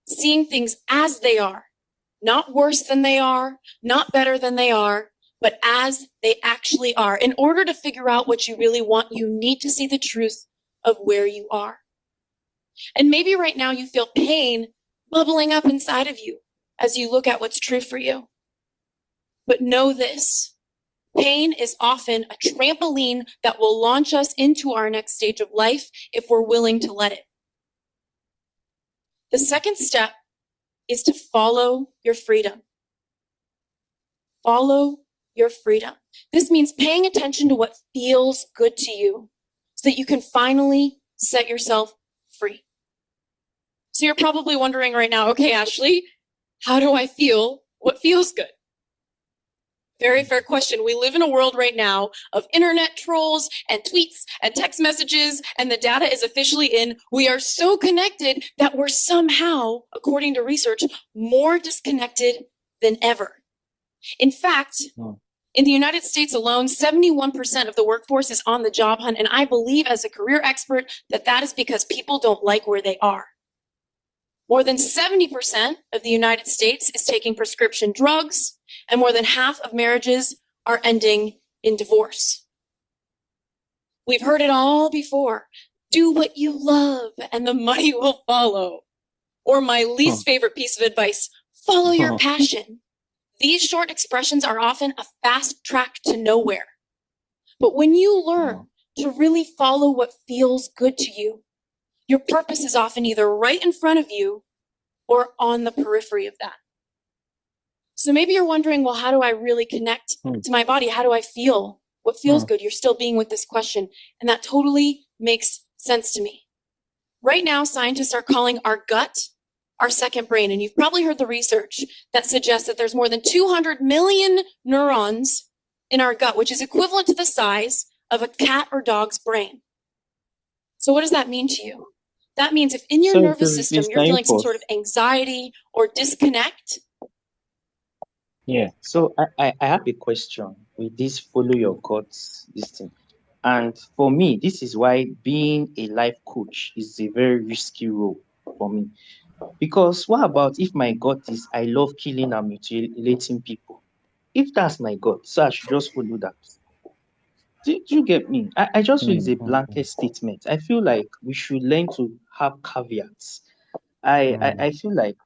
S4: Seeing things as they are, not worse than they are, not better than they are, but as they actually are. In order to figure out what you really want, you need to see the truth of where you are. And maybe right now you feel pain bubbling up inside of you as you look at what's true for you. But know this: pain is often a trampoline that will launch us into our next stage of life if we're willing to let it. The second step is to follow your freedom. Follow your freedom. This means paying attention to what feels good to you so that you can finally set yourself free. So you're probably wondering right now, okay, Ashley, how do I feel what feels good? Very fair question. We live in a world right now of internet trolls and tweets and text messages, and the data is officially in. We are so connected that we're somehow, according to research, more disconnected than ever. In fact, in the United States alone, 71% of the workforce is on the job hunt, and I believe as a career expert that that is because people don't like where they are. More than 70% of the United States is taking prescription drugs, and more than half of marriages are ending in divorce. We've heard it all before. Do what you love and the money will follow. Or my least favorite piece of advice, follow your passion. These short expressions are often a fast track to nowhere. But when you learn to really follow what feels good to you, your purpose is often either right in front of you or on the periphery of that. So maybe you're wondering, well, how do I really connect to my body? How do I feel? What feels good? You're still being with this question. And that totally makes sense to me. Right now, scientists are calling our gut our second brain. And you've probably heard the research that suggests that there's more than 200 million neurons in our gut, which is equivalent to the size of a cat or dog's brain. So what does that mean to you? That means if in your nervous system you're feeling some sort of anxiety or disconnect.
S3: Yeah.
S1: So I have a question with this follow your guts, this thing. And for me, this is why being a life coach is a very risky role for me. Because what about if my gut is I love killing and mutilating people? If that's my gut, so I should just follow that. Do you get me? I just feel it's a blanket statement. I feel like we should learn to have caveats. I feel like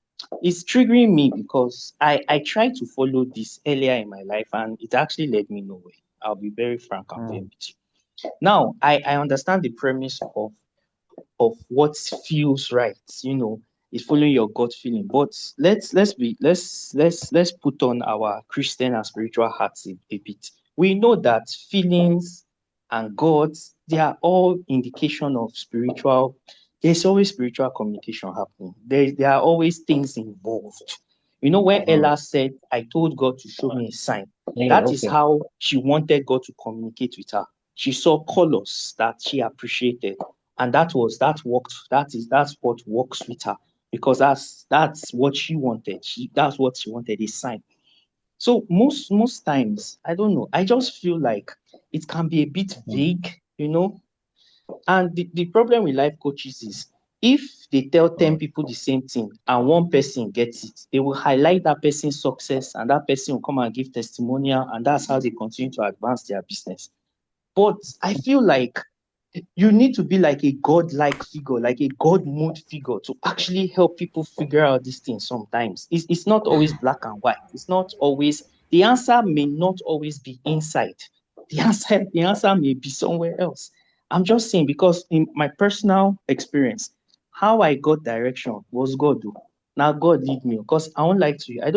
S1: it's triggering me because I tried to follow this earlier in my life and it actually led me nowhere. I'll be very frank and fair with you. Now, I understand the premise of what feels right, is following your gut feeling. But let's put on our Christian and spiritual hats a bit. We know that feelings and gods, they are all indication of spiritual. There's always spiritual communication happening. There are always things involved. When Ella said, I told God to show me a sign, that is how she wanted God to communicate with her. She saw colors that she appreciated, and that's what works with her, because that's what she wanted. That's what she wanted, a sign. So most times, I don't know, I just feel like it can be a bit vague. And the problem with life coaches is if they tell 10 people the same thing and one person gets it, they will highlight that person's success and that person will come and give testimonial, and that's how they continue to advance their business. But I feel like you need to be like a God-like figure, like a God mode figure, to actually help people figure out these things sometimes. It's not always black and white. It's not always, the answer may not always be inside. The answer may be somewhere else. I'm just saying, because in my personal experience, how I got direction was God. Now God lead me, because I don't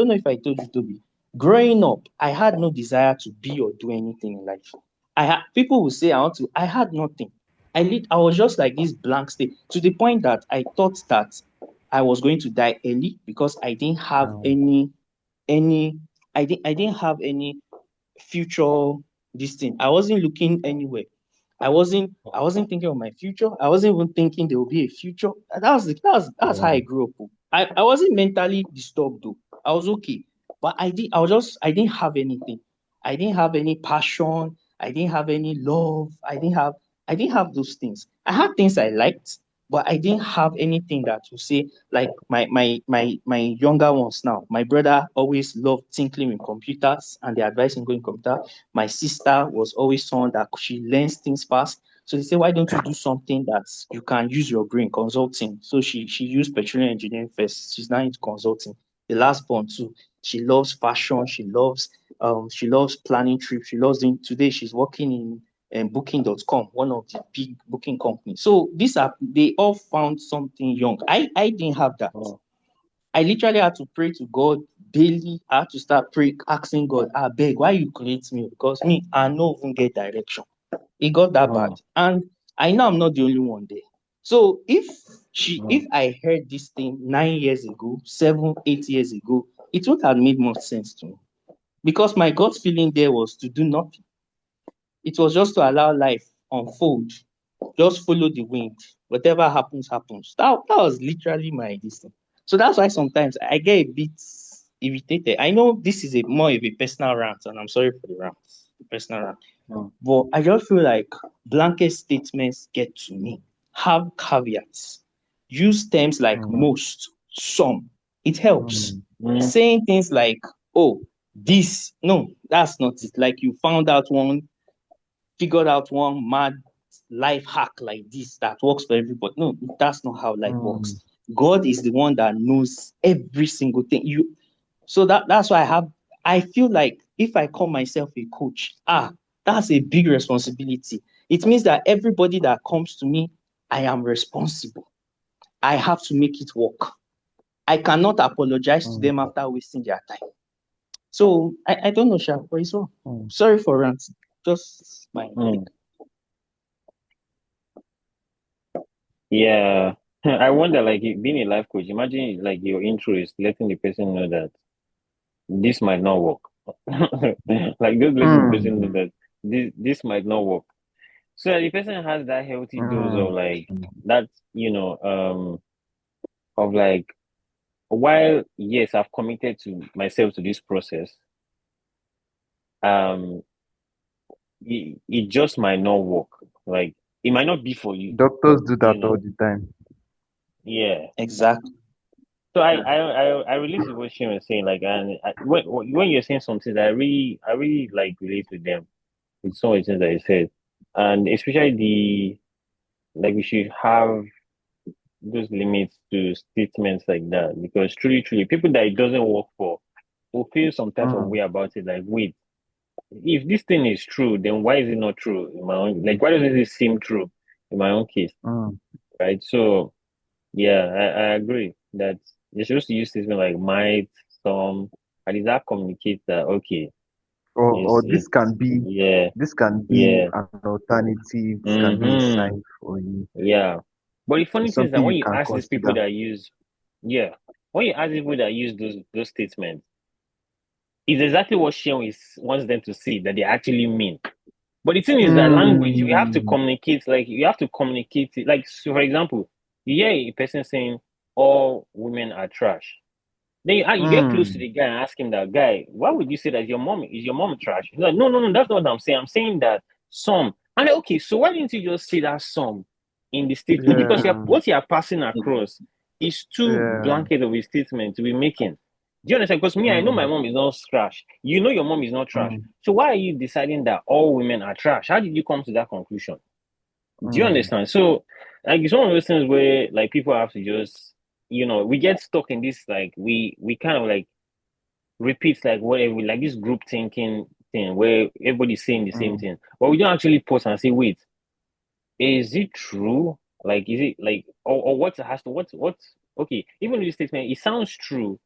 S1: know if I told you, Toby, growing up, I had no desire to be or do anything in life. People will say I had nothing. I was just like this blank state, to the point that I thought that I was going to die early because I didn't have I didn't have any future this thing. I wasn't looking anywhere. I wasn't thinking of my future. I wasn't even thinking there will be a future. That's how I grew up. I wasn't mentally disturbed though. I was okay. But I didn't have anything. I didn't have any passion. I didn't have any love. I didn't have those things. I had things I liked, but I didn't have anything that would say, like my younger ones now. My brother always loved tinkling with computers and the advice in going computer. My sister was always someone that she learns things fast. So they say, why don't you do something that you can use your brain, consulting? So she used petroleum engineering first. She's now into consulting. The last born too. She loves fashion. She loves planning trips. She loves doing, today she's working in booking.com, one of the big booking companies. So they all found something young. I didn't have that. I literally had to pray to God daily. I had to start asking God, I beg, why you create me? Because me, I no even get direction. It got that bad. And I know I'm not the only one there. So if I heard this thing 9 years ago, 7, 8 years ago, it would have made more sense to me. Because my gut feeling there was to do nothing. It was just to allow life unfold. Just follow the wind. Whatever happens, happens. That was literally my decision. So that's why sometimes I get a bit irritated. I know this is more of a personal rant, and I'm sorry for the personal rant. But I just feel like blanket statements get to me. Have caveats. Use terms like most, some. It helps. Saying things like, oh, this, no, that's not it. Like you figured out one mad life hack like this that works for everybody. No, that's not how life works. God is the one that knows every single thing. So that's why I feel like if I call myself a coach, that's a big responsibility. It means that everybody that comes to me, I am responsible. I have to make it work. I cannot apologize to them after wasting their time. So I don't know, Sha, but it's all. Sorry for ranting. Just my take.
S3: Yeah. I wonder, like, being a life coach, imagine, like, your intro is letting the person know that this might not work, Like just let the person know that this might not work. So the person has that healthy dose of like that, of like, while yes, I've committed to myself to this process, um, it just might not work. Like it might not be for you,
S2: Doctors do
S3: you
S2: that all
S3: know.
S2: the time.
S3: Yeah.
S1: Exactly.
S3: So I relate to what she was saying, like, and when you're saying something that I really like relate with them with some of the things that you said, and especially the like we should have those limits to statements like that, because truly people that it doesn't work for will feel some type of way about it. Like, wait, if this thing is true, then why is it not true in my own? Like, why doesn't it seem true in my own case, right? So yeah, I agree that you're supposed to use statement like might, some, and is that communicates that okay,
S2: Or
S3: it's yeah,
S2: this can be
S3: yeah,
S2: an alternative, this can be a
S3: mm-hmm,
S2: sign for you.
S3: yeah. But the funny
S2: It's
S3: thing is that
S2: something
S3: when
S2: you
S3: you
S2: can
S3: ask these people
S2: consider.
S3: that use, yeah, when you ask people that use those statements, it's exactly what Shion is wants them to see that they actually mean. But the thing is that language, we have to
S2: Mm,
S3: communicate, like you have to communicate it. Like, so for example, you hear a person saying all women are trash. Then you get close to
S2: mm,
S3: the guy and ask him that, guy, why would you say that your mom trash? He's like, no, that's not what I'm saying. I'm saying that some. I'm like, okay, so why didn't you just say that some in the statement? Because
S2: yeah,
S3: what you are passing across is too
S2: yeah,
S3: blanket of a statement to be making. Do you understand? Because me, I know my
S2: mm,
S3: mom is not trash. You know your mom is not trash.
S2: mm,
S3: So why are you deciding that all women are trash? How did you come to that conclusion? Do you
S2: mm,
S3: understand? So, like, it's one of those things where, like, people have to just, we get stuck in this, like, we kind of like repeat, like, whatever, like this group thinking thing where everybody's saying the same
S2: mm,
S3: thing, but we don't actually pause and say, wait, is it true? Like, is it like, or what has to, okay, even this statement, it sounds true,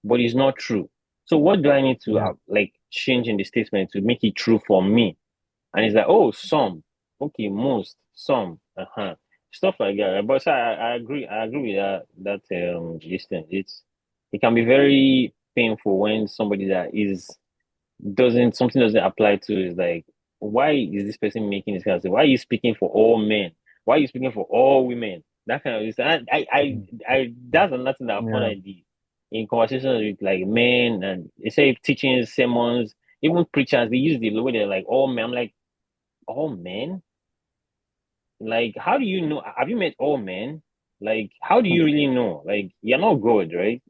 S3: but it's not true. So, what do I need to,
S2: yeah.
S3: like, change in the statement to make it true for me? And it's like, oh, some, okay, most, some, stuff like that. But so I agree with this thing. It can be very painful when somebody that is doesn't something doesn't apply to is like, why is this person making this kind of thing? Why are you speaking for all men? Why are you speaking for all women? That kind of thing. That's another thing that I found
S2: Yeah.
S3: in conversations with like men, and they say teaching sermons, even preachers, they use the way they're like all men. I'm like, all men? Like, how do you know? Have you met all men? Like, how do you really know? Like, you're not God, right?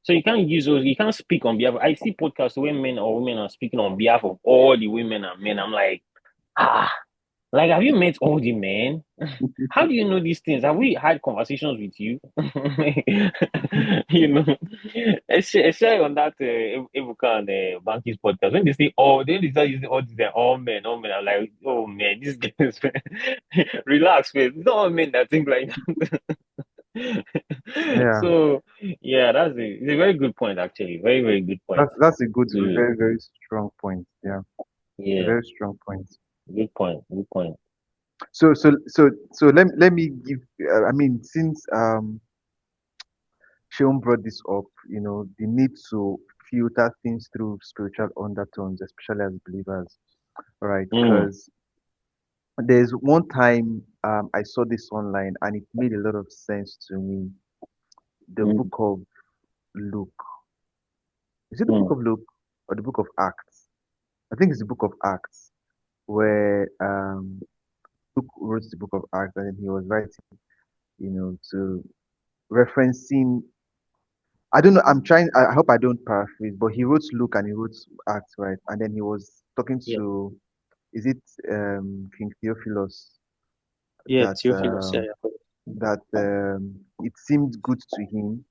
S3: So you can't use those, you can't speak on behalf. I see podcasts where men or women are speaking on behalf of all the women and men. I'm like, ah, like, have you met all the men? How do you know these things? Have we had conversations with you? you know, especially on that Ebuka and Banky's podcast, when they say, oh, then they start using all these all men. I'm like, oh man, this guys, relax, man. It's not all men that think like that.
S2: Yeah.
S3: So, yeah, it's a very good point, actually. Very, very good point.
S2: That's a good,
S3: To,
S2: very, very strong point. Yeah. It's a
S3: yeah,
S2: very strong point.
S3: good point, good point.
S2: So let me give, I mean, since Sean brought this up, the need to filter things through spiritual undertones, especially as believers, right?
S3: Mm,
S2: Because there's one time I saw this online and it made a lot of sense to me. The book
S3: mm,
S2: of Luke. Is it the book
S3: mm,
S2: of Luke or the book of Acts? I think it's the book of Acts where Luke wrote the book of Acts and then he was writing, to referencing. I don't know. I'm trying. I hope I don't paraphrase, but he wrote Luke and he wrote Acts, right? And then he was talking
S3: yeah,
S2: to, is it King Theophilus
S1: Yeah,
S2: that
S1: Theophilus. Yeah, yeah.
S2: it seemed good to him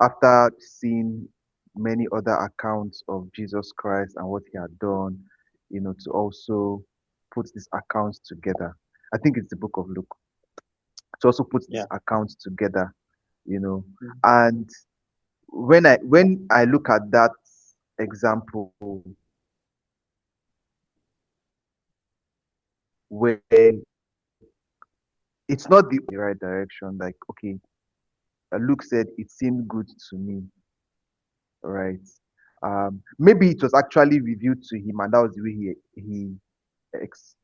S2: after seeing many other accounts of Jesus Christ and what he had done, to also put these accounts together. I think it's the book of Luke to also put these
S1: Yeah.
S2: accounts together, you know.
S1: Mm.
S2: And when I look at that example where it's not the right direction, like okay, Luke said it seemed good to me, right? Maybe it was actually revealed to him, and that was the way he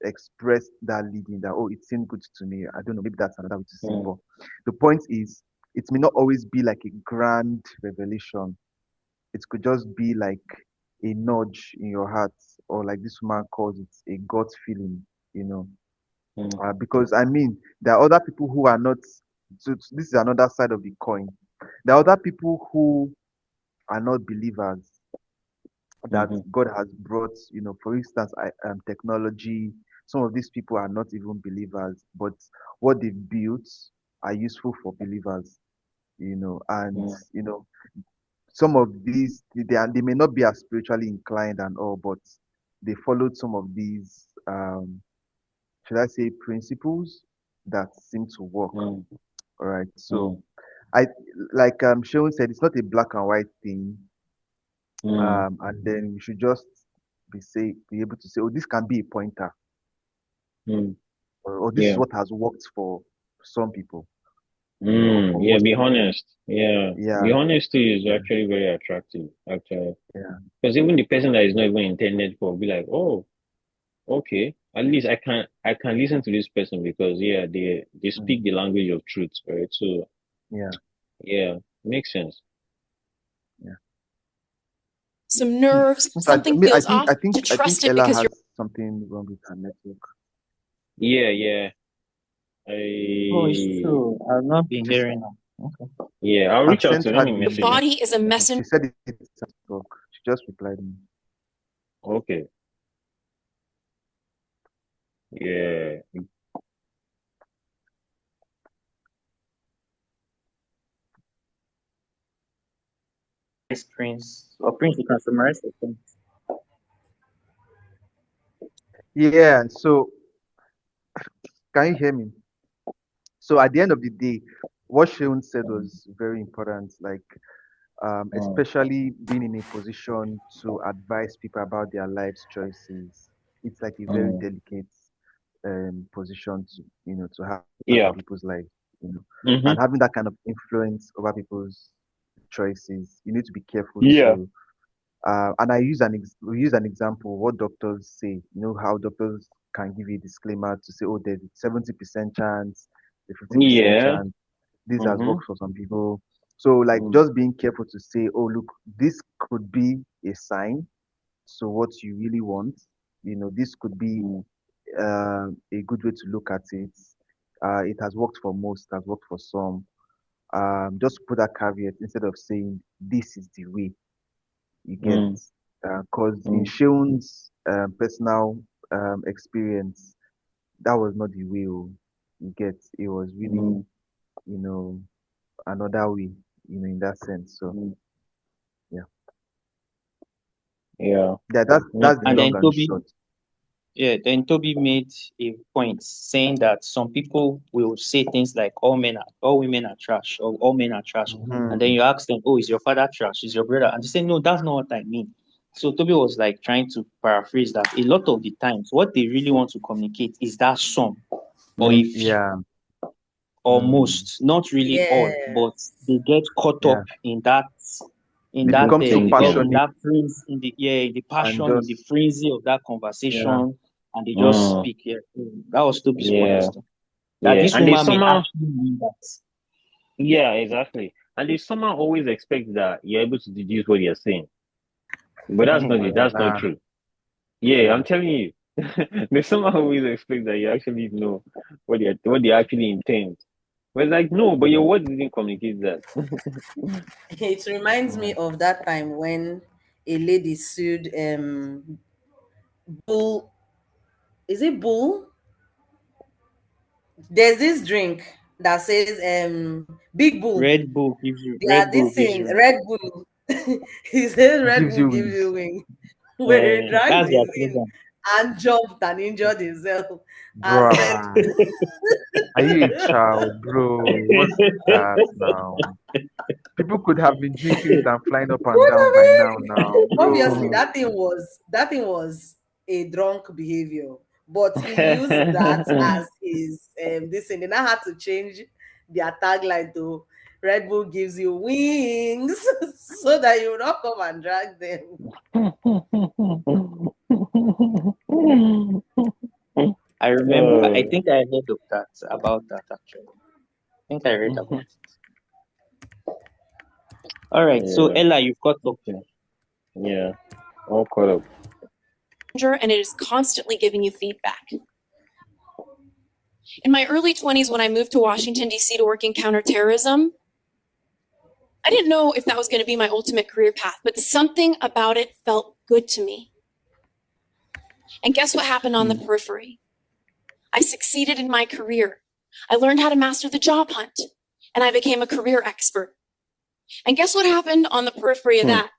S2: expressed that leading, that, oh, it seemed good to me. I don't know, maybe that's another way to say it. But the point is, it may not always be like a grand revelation. It could just be like a nudge in your heart, or like this woman calls it, a gut feeling, you know. Because I mean, there are other people who are not. So this is another side of the coin. There are other people who are not believers that God has brought. You know, for instance, technology. Some of these people are not even believers, but what they've built are useful for believers. You know, and you know, some of these they may not be as spiritually inclined and all, but they followed some of these should I say principles that seem to work. All right. So I like Sean said, it's not a black and white thing. And then we should just be able to say, oh, this can be a pointer, or this is what has worked for some people. You know, or for
S3: Yeah,
S2: most
S3: be
S2: people.
S3: honest. Yeah.
S2: Yeah.
S3: The honesty is actually very attractive, actually.
S2: Yeah.
S3: Because even the person that is not even intended for will be like, oh, okay, at least I can listen to this person because they speak the language of truth, right? So yeah, makes sense.
S2: Yeah.
S4: Some nerves,
S2: So
S4: something
S2: I
S4: feels
S2: think
S4: off, to
S2: I
S4: trust
S2: think
S4: it
S2: Ella
S4: because
S2: has
S4: you're
S2: something wrong with her network.
S3: Yeah.
S1: Oh, it's true. I've not been
S2: She's,
S1: hearing her. Okay.
S3: Yeah, I'll
S2: I've
S3: reach out
S2: sent
S3: to her.
S2: her
S3: Let me
S4: your
S3: message her.
S4: body is a messenger.
S2: she said it's network. She just replied me.
S3: Okay. Yeah.
S1: Prince, or Prince, you can summarize the thing.
S2: Yeah, so can you hear me? So at the end of the day, what Shaun said was very important. Like, especially being in a position to advise people about their life's choices. It's like a very delicate position to to have
S3: Yeah.
S2: in people's lives, and having that kind of influence over people's choices. You need to be careful
S3: Yeah.
S2: to. And we use an example. What doctors say, you know, how doctors can give you a disclaimer to say, oh, there's a 70% chance, a 50%
S3: Yeah.
S2: chance. This has worked for some people. So, like, just being careful to say, oh, look, this could be a sign. So, what you really want, this could be a good way to look at it. It has worked for most, it has worked for some. Just put that caveat instead of saying this is the way. You get, because in Shaun's personal experience, that was not the way. You get, it was really, you know, another way, in that sense. So yeah,
S3: Yeah.
S2: that's the
S1: And
S2: long
S1: then
S2: and short.
S1: Toby made a point saying that some people will say things like all women are trash, or all men are trash. And then you ask them, oh, is your father trash? Is your brother? And they say, no, that's not what I mean. So Toby was like trying to paraphrase that a lot of the times, what they really want to communicate is that some, or a few,
S2: Yeah.
S1: or most, not really all, but
S5: Yes.
S1: they get caught
S2: Yeah.
S1: up in that,
S2: They become so
S1: they get in
S2: passionate
S1: that frenzy, in the
S2: and
S1: passion, in the
S2: just
S1: frenzy of that
S2: yeah.
S1: conversation, and they just speak. Yeah, that was Toby's point.
S3: Yeah.
S1: That
S3: Yeah.
S1: this
S3: And they
S1: woman may
S3: somehow
S1: actually mean that.
S3: Yeah, exactly. And they somehow always expect that you're able to deduce what you're saying. But that's not
S2: Nah,
S3: true. Yeah, I'm telling you. They somehow always expect that you actually know what they actually intend. But it's like, no, but your words didn't communicate that.
S5: It reminds me of that time when a lady sued Bull. Is it Bull? There's this drink that says Big Bull.
S1: Red Bull
S5: This
S1: gives
S5: thing,
S1: you.
S5: Red Bull. He says
S2: it
S5: Red
S2: gives
S5: Bull
S2: you
S5: gives
S2: wings,
S5: you wing. When he drank
S1: That's their
S5: this in
S1: slogan.
S5: and jumped and injured himself and said,
S2: bruh. Are you a child, bro? What's that now? People could have been drinking it and flying up and
S5: what
S2: down by now,
S5: obviously
S2: bro.
S5: that thing was a drunk behavior, but he used that as his this thing. They now had to change their tagline to Red Bull gives you wings so that you don't come and drag them.
S1: I remember, I think I heard of that, about that actually. I think I read about it. All right, so
S3: Yeah.
S1: Ella, you've got to.
S3: Yeah. All caught up.
S4: And it is constantly giving you feedback. In my early 20s, when I moved to Washington, D.C. to work in counterterrorism, I didn't know if that was going to be my ultimate career path, but something about it felt good to me. And guess what happened on the periphery? I succeeded in my career. I learned how to master the job hunt, and I became a career expert. And guess what happened on the periphery of that?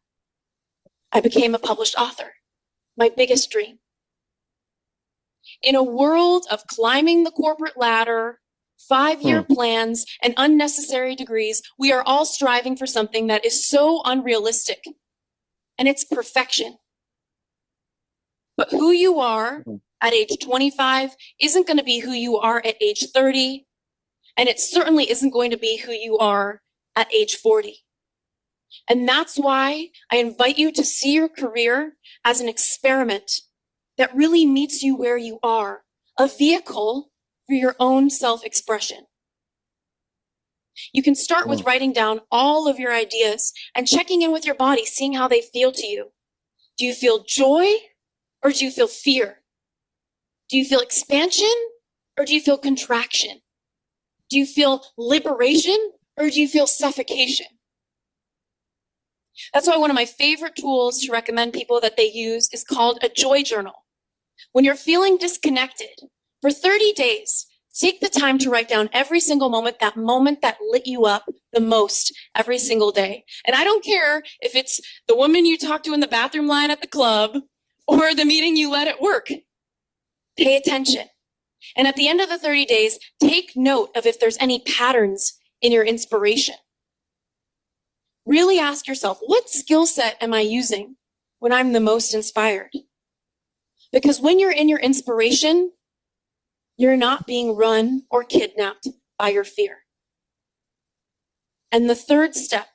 S4: I became a published author, my biggest dream. In a world of climbing the corporate ladder, 5-year plans, and unnecessary degrees, we are all striving for something that is so unrealistic, and it's perfection. But who you are at age 25 isn't going to be who you are at age 30, and it certainly isn't going to be who you are at age 40. And that's why I invite you to see your career as an experiment that really meets you where you are, a vehicle for your own self-expression. You can start with writing down all of your ideas and checking in with your body, seeing how they feel to you. Do you feel joy or do you feel fear? Do you feel expansion or do you feel contraction? Do you feel liberation or do you feel suffocation? That's why one of my favorite tools to recommend people that they use is called a joy journal. When you're feeling disconnected, for 30 days, take the time to write down every single moment that lit you up the most every single day. And I don't care if it's the woman you talked to in the bathroom line at the club or the meeting you led at work. Pay attention. And at the end of the 30 days, take note of if there's any patterns in your inspiration. Really ask yourself, what skill set am I using when I'm the most inspired? Because when you're in your inspiration, you're not being run or kidnapped by your fear. And the third step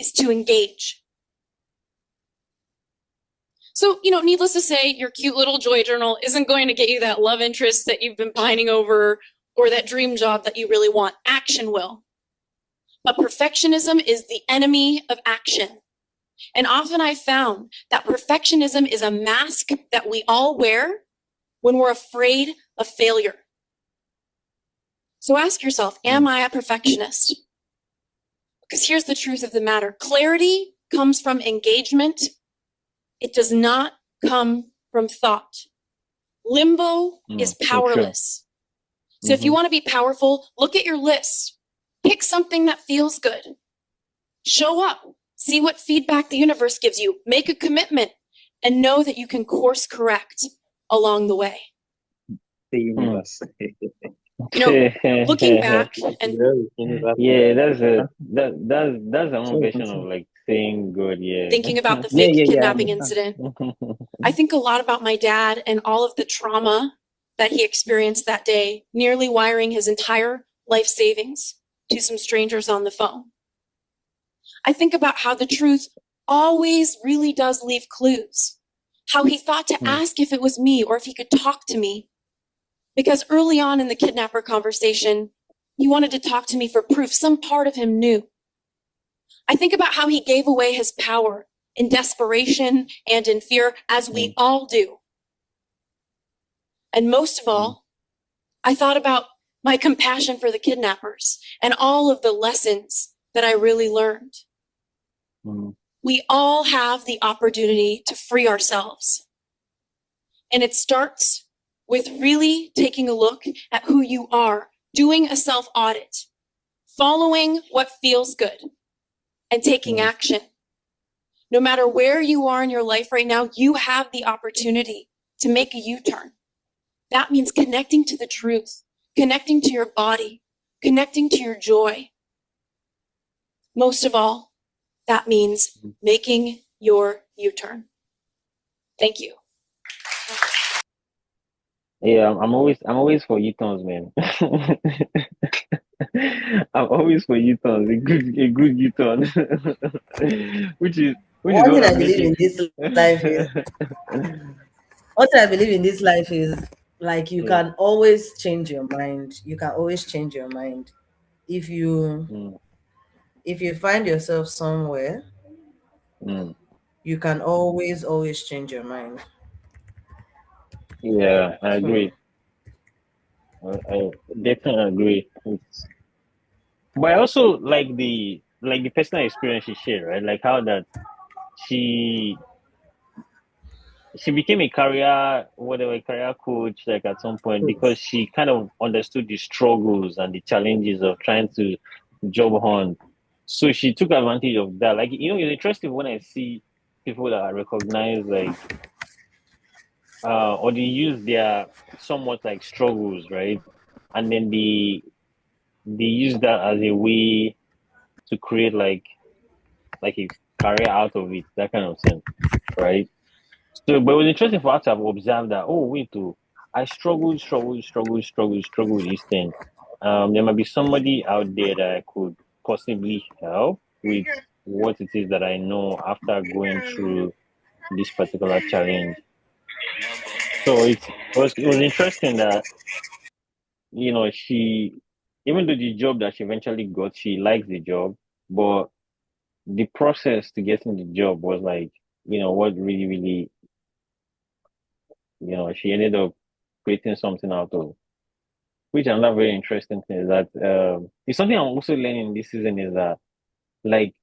S4: is to engage. So, needless to say, your cute little joy journal isn't going to get you that love interest that you've been pining over or that dream job that you really want. Action will. But perfectionism is the enemy of action. And often I've found that perfectionism is a mask that we all wear when we're afraid of failure. So ask yourself, am I a perfectionist? Because here's the truth of the matter. Clarity comes from engagement. It does not come from thought. Limbo is powerless. So if you want to be powerful, look at your list. Pick something that feels good. Show up. See what feedback the universe gives you. Make a commitment and know that you can course correct along the way.
S1: The universe.
S4: Looking back and
S3: that's a version of like saying good.
S4: Thinking about the fake kidnapping incident. I think a lot about my dad and all of the trauma that he experienced that day, nearly wiring his entire life savings to some strangers on the phone. I think about how the truth always really does leave clues. How he thought to ask if it was me or if he could talk to me. Because early on in the kidnapper conversation, he wanted to talk to me for proof. Some part of him knew. I think about how he gave away his power in desperation and in fear, as we all do. And most of all, I thought about my compassion for the kidnappers and all of the lessons that I really learned. We all have the opportunity to free ourselves. And it starts with really taking a look at who you are, doing a self-audit, following what feels good, and taking action. No matter where you are in your life right now, you have the opportunity to make a U-turn. That means connecting to the truth, connecting to your body, connecting to your joy. Most of all, that means making your U-turn. Thank you.
S3: Yeah, I'm always for U-turns, man. I'm always for U-turns, a good U-turn, which is
S5: One
S3: what
S5: thing I
S3: I'm
S5: believe
S3: making.
S5: in this life is What I believe in this life is like you
S3: Yeah.
S5: can always change your mind. You can always change your mind. If you
S3: Mm,
S5: if you find yourself somewhere,
S3: mm.
S5: you can always change your mind.
S3: Yeah, I
S5: Hmm.
S3: agree. I definitely agree. But I also like the personal experience she shared, right? Like how that she she became a career coach like at some point because she kind of understood the struggles and the challenges of trying to job hunt. So she took advantage of that. Like, you know, it's interesting when I see people that recognize like or they use their somewhat like struggles, right? And then they use that as a way to create like a career out of it, that kind of thing, right? So, but it was interesting for us to have observed that, oh, wait, oh, I struggled with this thing. There might be somebody out there that I could possibly help with what it is that I know after going through this particular challenge. So it was interesting that, you know, even though the job that she eventually got, she likes the job, but the process to getting the job was like, you know, what really, really, you know, she ended up creating something out of. Which another very interesting thing is that it's something I'm also learning this season is that like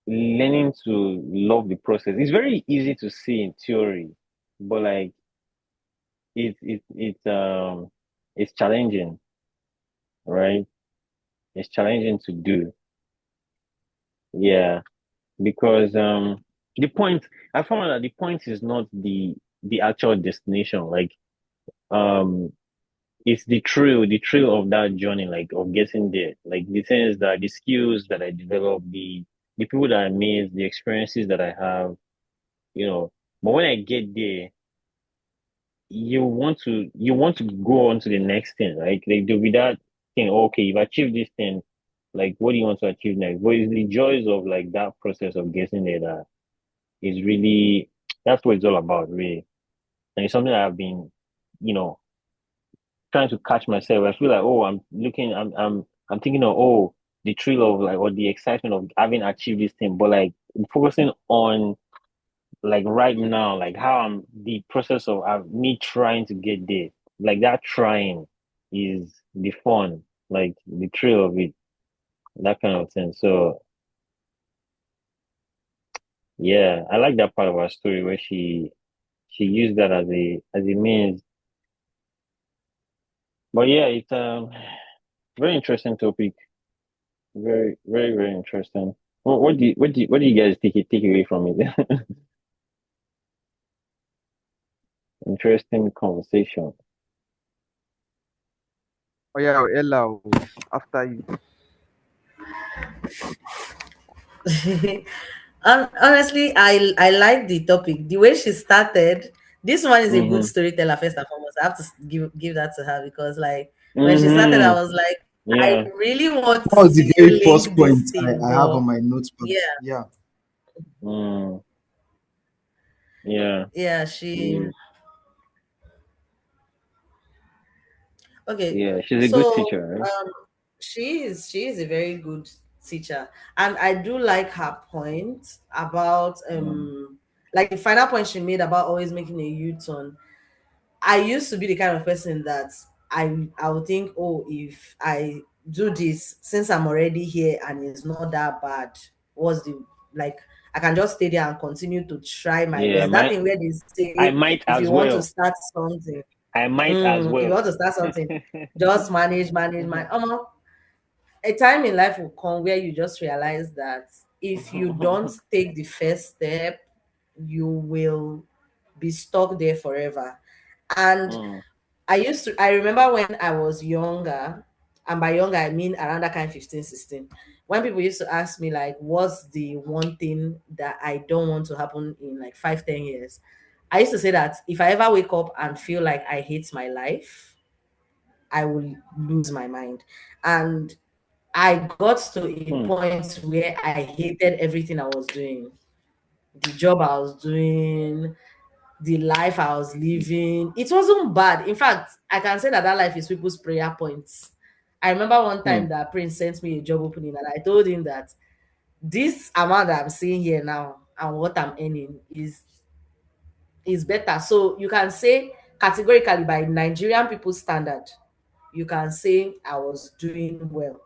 S3: learning to love the process. It's very easy to see in theory, but like it's challenging, right? It's challenging to do. Yeah, because the point I found out that the point is not the actual destination. Like um it's the thrill of that journey, like of getting there. Like the things that the skills that I develop, the people that I meet, the experiences that I have, you know. But when I get there, you want to go on to the next thing, right? Like there'll be that thing, okay, you've achieved this thing, like what do you want to achieve next? But it's the joys of like that process of getting there that is really that's what it's all about, really. And it's something that I've been, you know, trying to catch myself. I feel like, oh, I'm thinking of, oh, the thrill of like, or the excitement of having achieved this thing, but like focusing on like right now, like how I'm the process of me trying to get there. Like that trying is the fun, like the thrill of it, that kind of thing. So yeah, I like that part of our story where she used that as a means. But yeah, it's very interesting topic. Very, very, very interesting. What do you guys take away from it? Interesting conversation.
S2: Oh yeah, Ella, after you.
S5: Honestly, I like the topic. The way she started, this one is a good
S3: Mm-hmm.
S5: storyteller first and foremost. I have to give that to her because like when she started, I
S3: Mm-hmm.
S5: was like, I
S3: Yeah.
S5: really want to
S6: That was the
S5: see
S6: very
S5: you
S6: first
S5: link this
S6: point
S5: thing,
S6: I have
S5: but
S6: on my notepad.
S5: yeah,
S6: Yeah.
S3: Mm. Yeah.
S5: yeah, she
S3: She,
S5: okay.
S3: yeah. She's a good
S5: So
S3: teacher, right?
S5: she is a very good teacher, and I do like her point about
S3: Mm.
S5: like the final point she made about always making a U-turn. I used to be the kind of person that I would think, oh, if I do this, since I'm already here and it's not that bad, what's the like I can just stay there and continue to try my
S3: Yeah.
S5: best. That thing where they
S3: I
S5: say
S3: might
S5: if
S3: as
S5: you want to
S3: well.
S5: start something,
S3: I might as
S5: if you
S3: well.
S5: want to start something, just manage my a time in life will come where you just realize that if you don't take the first step, you will be stuck there forever. And
S3: Mm.
S5: I remember when I was younger, and by younger I mean around that kind 15, 16. When people used to ask me like what's the one thing that I don't want to happen in like 5, 10 years, I used to say that if I ever wake up and feel like I hate my life, I will lose my mind. And I got to a point where I hated everything I was doing. The job I was doing, the life I was living. It wasn't bad. In fact, I can say that that life is people's prayer points. I remember one time that Prince sent me a job opening, and I told him that this amount that I'm seeing here now and what I'm earning is better. So you can say categorically by Nigerian people's standard, you can say I was doing well.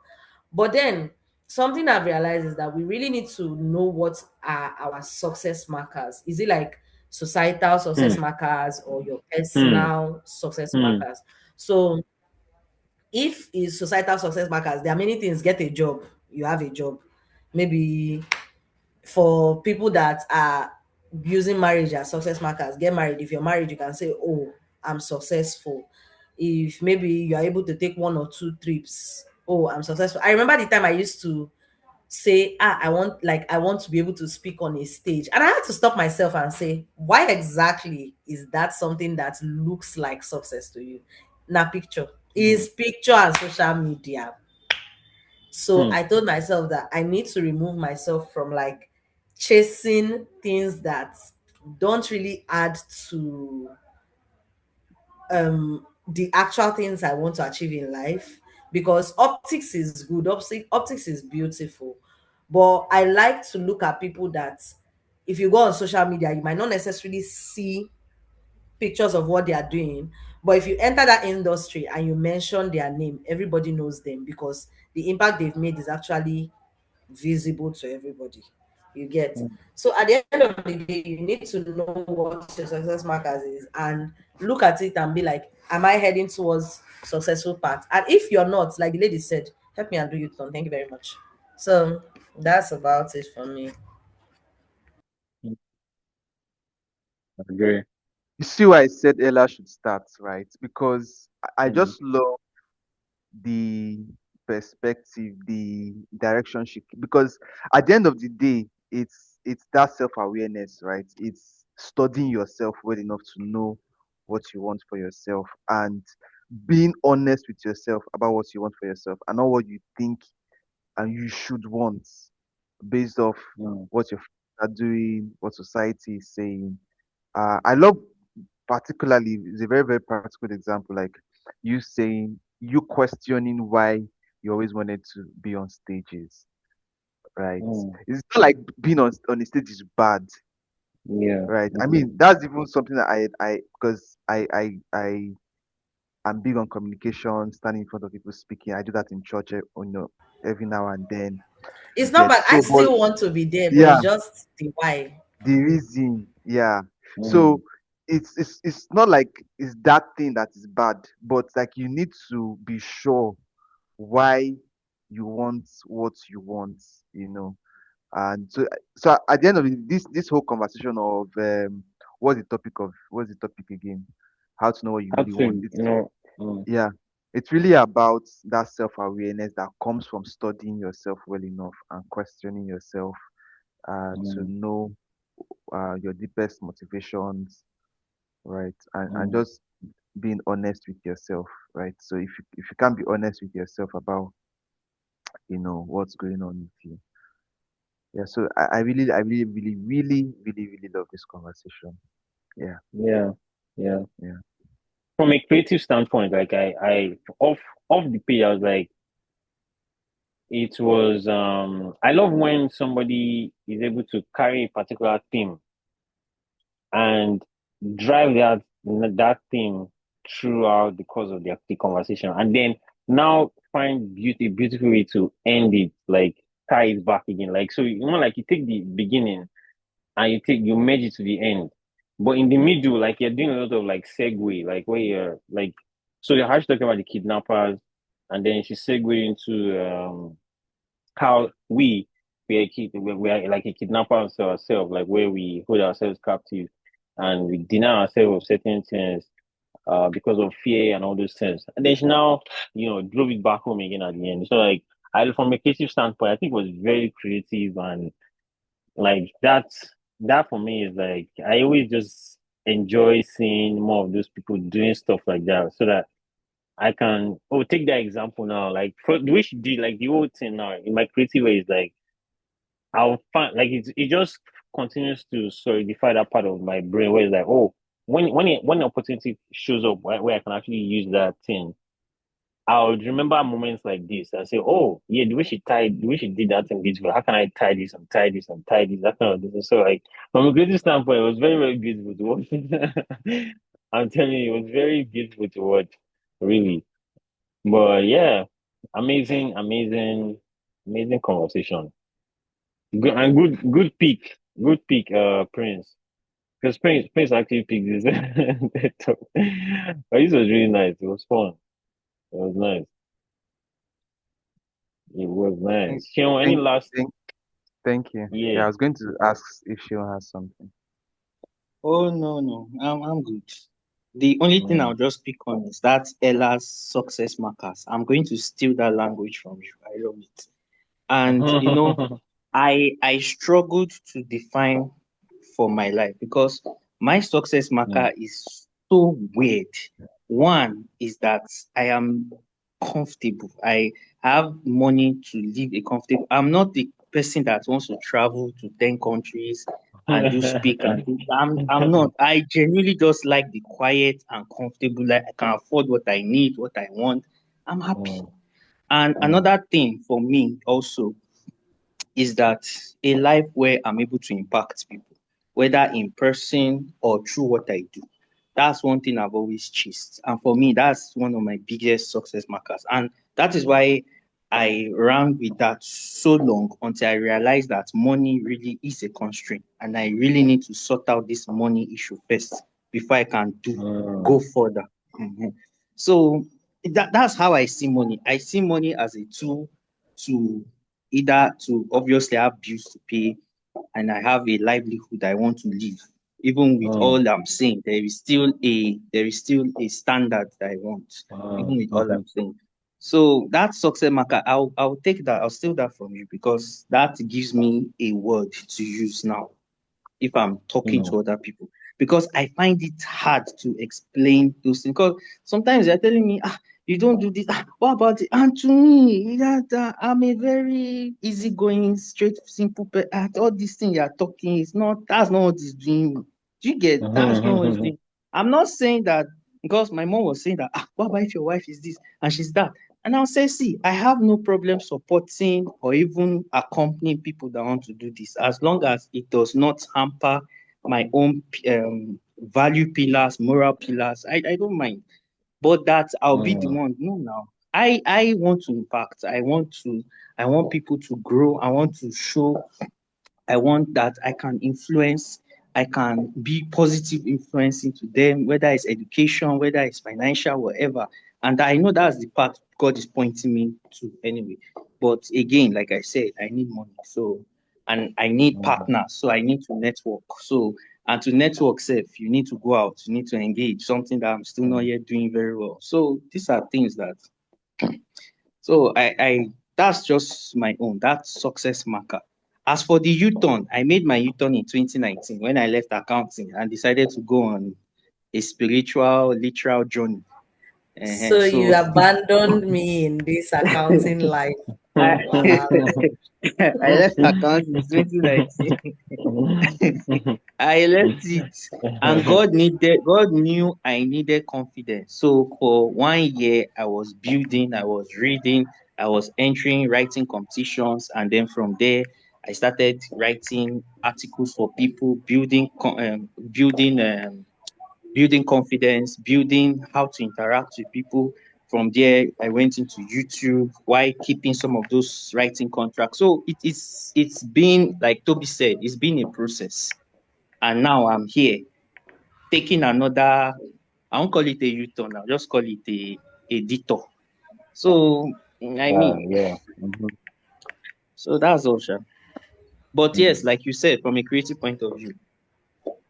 S5: But then something I've realized is that we really need to know what are our success markers. Is it like societal success markers or your personal success markers? So if it's societal success markers, there are many things. Get a job, you have a job. Maybe for people that are using marriage as success markers, get married. If you're married, you can say, oh, I'm successful. If maybe you're able to take 1 or 2 trips, oh, I'm successful. I remember the time I used to say, I want to be able to speak on a stage, and I had to stop myself and say, why exactly is that something that looks like success to you? Now picture is picture and social media. So I told myself that I need to remove myself from like chasing things that don't really add to the actual things I want to achieve in life, because optics is good, optics is beautiful, but I like to look at people that if you go on social media, you might not necessarily see pictures of what they are doing, but if you enter that industry and you mention their name, everybody knows them because the impact they've made is actually visible to everybody. You get. So at the end of the day, you need to know what your success markers is and look at it and be like, am I heading towards successful path? And if you're not, like the lady said, help me and do U-turn. Thank you very much. So that's about it for me.
S3: Agree.
S2: You see why I said Ella should start, right? Because I just love the perspective, the direction she, because at the end of the day, it's that self-awareness, right? It's studying yourself well enough to know what you want for yourself and being honest with yourself about what you want for yourself and not what you think and you should want based off what your friends are doing, what society is saying. I love particularly, it's a very, very practical example, like you saying, you questioning why you always wanted to be on stages, right? It's not like being on a stage is bad,
S3: Yeah.
S2: right? I mean, that's even something that because I am big on communication, standing in front of people speaking. I do that in church, every now and then. You
S5: It's not
S2: get
S5: bad. I
S2: so, but
S5: still want to be there, but
S2: yeah,
S5: it's just the why.
S2: the reason, yeah. So it's not like it's that thing that is bad, but like you need to be sure why you want what you want, you know. And so at the end of it, this whole conversation of what's the topic again? How to know what you
S3: How
S2: really
S3: to,
S2: want.
S3: you know,
S2: Yeah, it's really about that self-awareness that comes from studying yourself well enough and questioning yourself to know your deepest motivations, right? And just being honest with yourself, right? So if you can't be honest with yourself about what's going on with you, yeah. So I really love this conversation. Yeah,
S3: yeah, yeah.
S2: yeah.
S3: From a creative standpoint, like I off the page, I was like, it was I love when somebody is able to carry a particular theme and drive that theme throughout the course of the conversation, and then now find beautiful way to end it, like tie it back again. Like, so like you take the beginning and you merge it to the end, but in the middle, like you're doing a lot of like segue, like where you're like, so you're actually talking about the kidnappers, and then she segued into how we are like a kidnapper ourselves, like where we hold ourselves captive and we deny ourselves of certain things because of fear and all those things. And then she now, drove it back home again at the end. So like, from a creative standpoint, I think it was very creative, and like that for me is like, I always just enjoy seeing more of those people doing stuff like that, so that I can take that example now. Like for the way she did, like the whole thing now in my creative way is like I'll find like it just continues to solidify that part of my brain where it's like, oh, when an opportunity shows up where I can actually use that thing, I would remember moments like this and say, oh, yeah, the way she did that thing beautiful. How can I tie this and tie this and tie this? That kind of thing. So, like, from a creative standpoint, it was very, very beautiful to watch. I'm telling you, it was very beautiful to watch, really. But yeah, amazing, amazing, amazing conversation. Good and good pick, Prince. Because Prince actually picked this. But this was really nice. It was fun. It was nice. It was
S2: Thank,
S3: nice. Sean, any
S2: thank,
S3: last?
S2: thank, thank you. Yeah,
S3: Yeah.
S2: I was going to ask if she has something.
S1: Oh no, I'm good. The only thing I'll
S3: Mm.
S1: just pick on is that Ella's success markers. I'm going to steal that language from you. I love it. And I struggled to define for my life because my success marker
S3: Mm.
S1: is so weird. One is that I am comfortable. I have money to live a comfortable. I'm not the person that wants to travel to 10 countries and do speak and do. I'm not. I genuinely just like the quiet and comfortable. Like I can afford what I need, what I want. I'm happy.
S3: Mm.
S1: And
S3: Mm.
S1: another thing for me also is that a life where I'm able to impact people, whether in person or through what I do. That's one thing I've always chased. And for me, that's one of my biggest success markers. And that is why I ran with that so long until I realized that money really is a constraint. And I really need to sort out this money issue first before I can
S3: Mm.
S1: go further. Mhm. So that's how I see money. I see money as a tool to either to obviously have bills to pay and I have a livelihood I want to live. Even with
S3: Mm.
S1: all I'm saying, there is still a standard that I want, even
S3: Mm.
S1: with all
S3: Mhm.
S1: I'm saying. So that success marker, I'll take that, I'll steal that from you because that gives me a word to use now if I'm talking
S3: Mm.
S1: to other people because I find it hard to explain those things. Because sometimes they're telling me, you don't do this. What about it? And to me, I'm a very easygoing, straight, simple. All these things you're talking is not. That's not what it's doing. Do you get? That's not what it's
S3: Mhm.
S1: doing. I'm not saying that because my mom was saying that. What about if your wife is this and she's that? And I'll say, see, I have no problem supporting or even accompanying people that want to do this as long as it does not hamper my own value pillars, moral pillars. I don't mind. But that I'll be the
S3: Mm.
S1: one. No, now. I want to impact. I want people to grow. I want to show I want that I can influence, I can be positive influence into them, whether it's education, whether it's financial, whatever. And I know that's the path God is pointing me to anyway. But again, like I said, I need money. So, and I need
S3: Mm.
S1: partners. So I need to network. So, and to network safe, you need to go out, you need to engage, something that I'm still not
S3: Mm.
S1: yet doing very well. So these are things that so I that's just my own. That's success marker. As for the U-turn, I made my U-turn in 2019 when I left accounting and decided to go on a spiritual, literal journey.
S5: So you
S1: So
S5: abandoned me in this accounting life.
S1: I
S5: Wow.
S1: I left accounting in 2019. I left it, and God knew I needed confidence. So for 1 year, I was building, I was reading, I was entering writing competitions, and then from there, I started writing articles for people, building confidence, building how to interact with people. From there, I went into YouTube while keeping some of those writing contracts. So it's been like Toby said, it's been a process, and now I'm here taking another. I won't call it a U-turn. I'll just call it a detour. So I
S3: Yeah,
S1: mean,
S3: yeah. Mhm.
S1: so that's all, sha. But
S3: Mm.
S1: yes, like you said, from a creative point of view,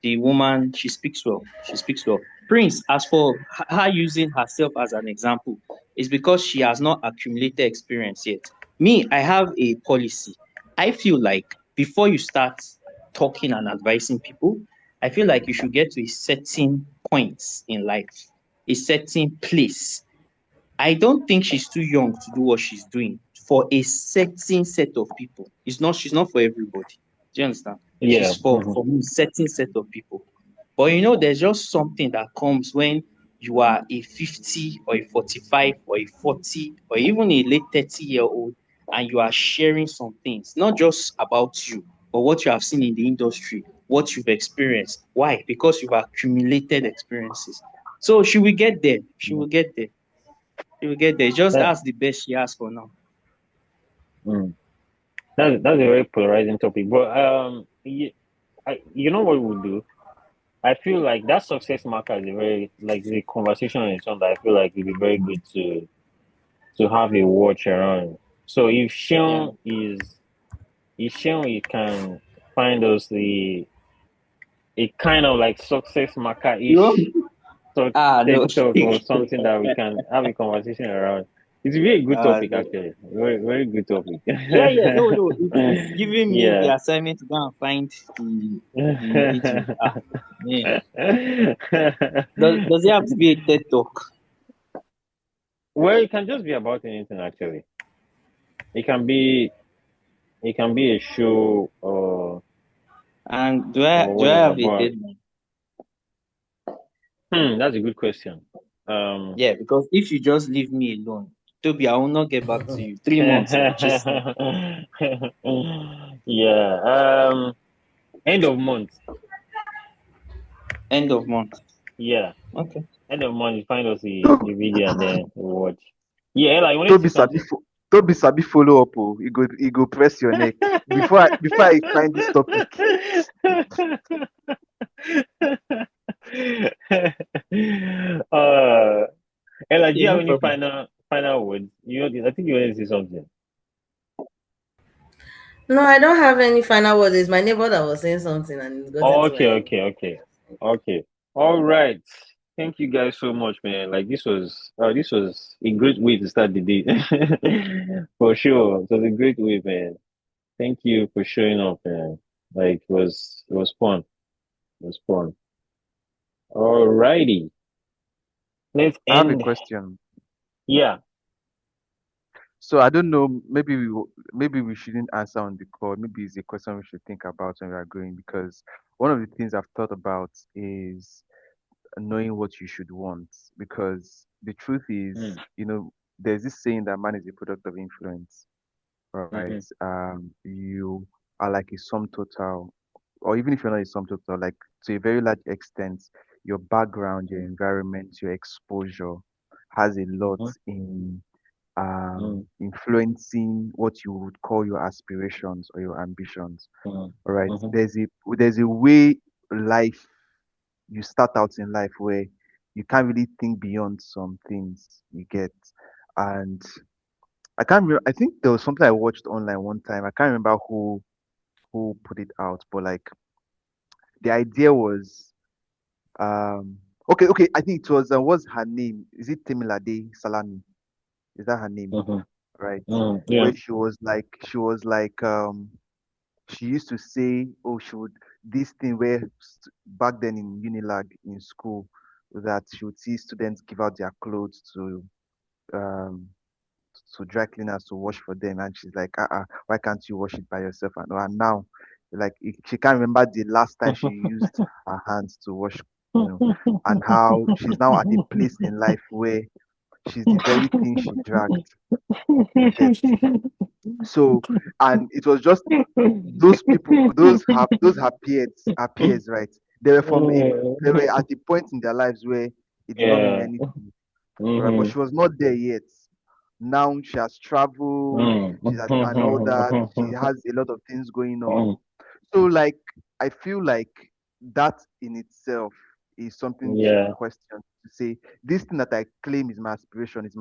S1: the woman she speaks well. She speaks well. Prince, as for her using herself as an example, is because she has not accumulated experience yet. Me, I have a policy. I feel like before you start talking and advising people, I feel like you should get to a certain point in life, a certain place. I don't think she's too young to do what she's doing for a certain set of people. She's not for everybody. Do you understand?
S3: Yeah.
S1: She's for a certain set of people. But you know, there's just something that comes when you are a 50 or a 45 or a 40 or even a late 30-year-old, and you are sharing some things, not just about you, but what you have seen in the industry, what you've experienced. Why? Because you've accumulated experiences. So she will get there. She will get there. She will get there. Just
S3: That,
S1: that's the best she has for now.
S3: mm, that's a very polarizing topic. But you know what we'll do? I feel like that success marker is a very like the conversation on its own that I feel like it'd be very good to have a watch around. So
S1: Yeah.
S3: if Sean you can find us the a kind of like success marker
S1: You want?
S3: ish talk
S1: No.
S3: TED talk or something that we can have a conversation around. It will be a good topic
S1: No.
S3: actually. Very very good topic.
S1: Yeah, yeah. No. It's giving me the
S3: Yeah.
S1: assignment to go and find the video. Man. Does it have to be a TED talk?
S3: Well, it can just be about anything actually. It can be it can be a show
S1: And
S3: or
S1: do I
S3: whatever.
S1: have a
S3: But
S1: deadline?
S3: that's a good question. Um,
S1: Yeah, because if you just leave me alone, Toby, I will not get back to you. 3 months, you will chase me.
S3: yeah. End of month.
S1: End of month.
S3: Yeah.
S1: Okay.
S3: End of month. You find us
S2: Toby,
S3: the video and then we watch. Yeah, Ella, you want to
S2: Toby
S3: say
S2: sabi,
S3: something?
S2: Toby sabi follow up. Oh, he go press your neck before I find this topic.
S3: uh, Ella, do
S1: Okay,
S3: you have
S1: no
S3: any
S1: problem.
S3: final words? I think you want to say something.
S5: No, I don't have any final words. It's my neighbor that was saying something and it got
S3: Oh,
S5: into
S3: okay,
S5: my ear.
S3: okay, okay, okay. All right. Thank you guys so much, man. Like this was a great way to start the day. For sure. It was a great way, man. Thank you for showing up, man. Like it was fun. It was fun. All righty. Let's
S2: I have a
S3: end.
S2: question.
S3: Yeah.
S2: So I don't know. Maybe we shouldn't answer on the call. Maybe it's a question we should think about when we are going, because one of the things I've thought about is knowing what you should want. Because the truth is,
S3: Mm,
S2: there's this saying that man is a product of influence. All right.
S3: mm-hmm,
S2: You are like a sum total, or even if you're not a sum total, like to a very large extent, your background, your environment, your exposure has a lot
S3: mm-hmm,
S2: in
S3: mm,
S2: influencing what you would call your aspirations or your ambitions.
S3: mm,
S2: All right.
S3: mm-hmm,
S2: There's a way life you start out in life where you can't really think beyond some things you get. And I can't remember, I think there was something I watched online one time. I can't remember who put it out, but like the idea was okay, I think it was what's her name? Is it Temilade Salami? Is that her name?
S3: mm-hmm,
S2: Right.
S3: yeah.
S2: Where she used to say, oh, she would this thing where back then in Unilag in school, that she would see students give out their clothes um to dry cleaners to wash for them, and she's like, why can't you wash it by yourself? And now, like, she can't remember the last time she used her hands to wash, and how she's now at a place in life where she's the very thing she dragged. You get. So, and it was just those people, those her peers, right? They were they were at a point in their lives where it did not mean
S3: Yeah.
S2: anything, right? But
S3: Mm-hmm.
S2: she was not there yet. Now she has traveled, and all that. She has a lot of things going on. So, like, I feel like that in itself is something to
S3: Yeah.
S2: question. To say this thing that I claim is my aspiration, is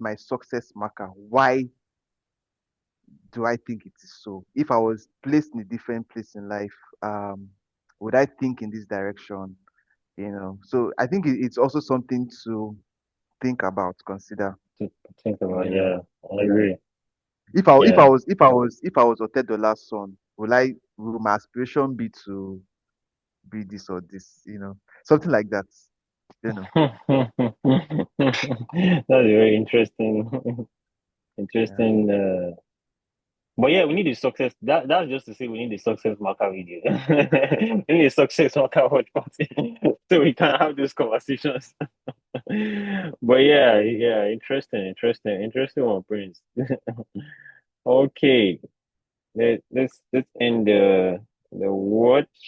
S2: my success marker. Why do I think it is so? If I was placed in a different place in life, um, would I think in this direction? So I think it's also something to think about, consider.
S3: To think about,
S2: You know,
S3: yeah. I agree.
S2: if I
S3: Yeah.
S2: was if I was if I was Otedola's son, would my aspiration be to be this or this? Something like that. You know.
S3: That's very interesting.
S2: Yeah.
S3: But yeah, we need a success. That's just to say we need a success marker video. We need a success marker watch party so we can have these conversations. But yeah, interesting one, Prince. Okay, let's end the watch.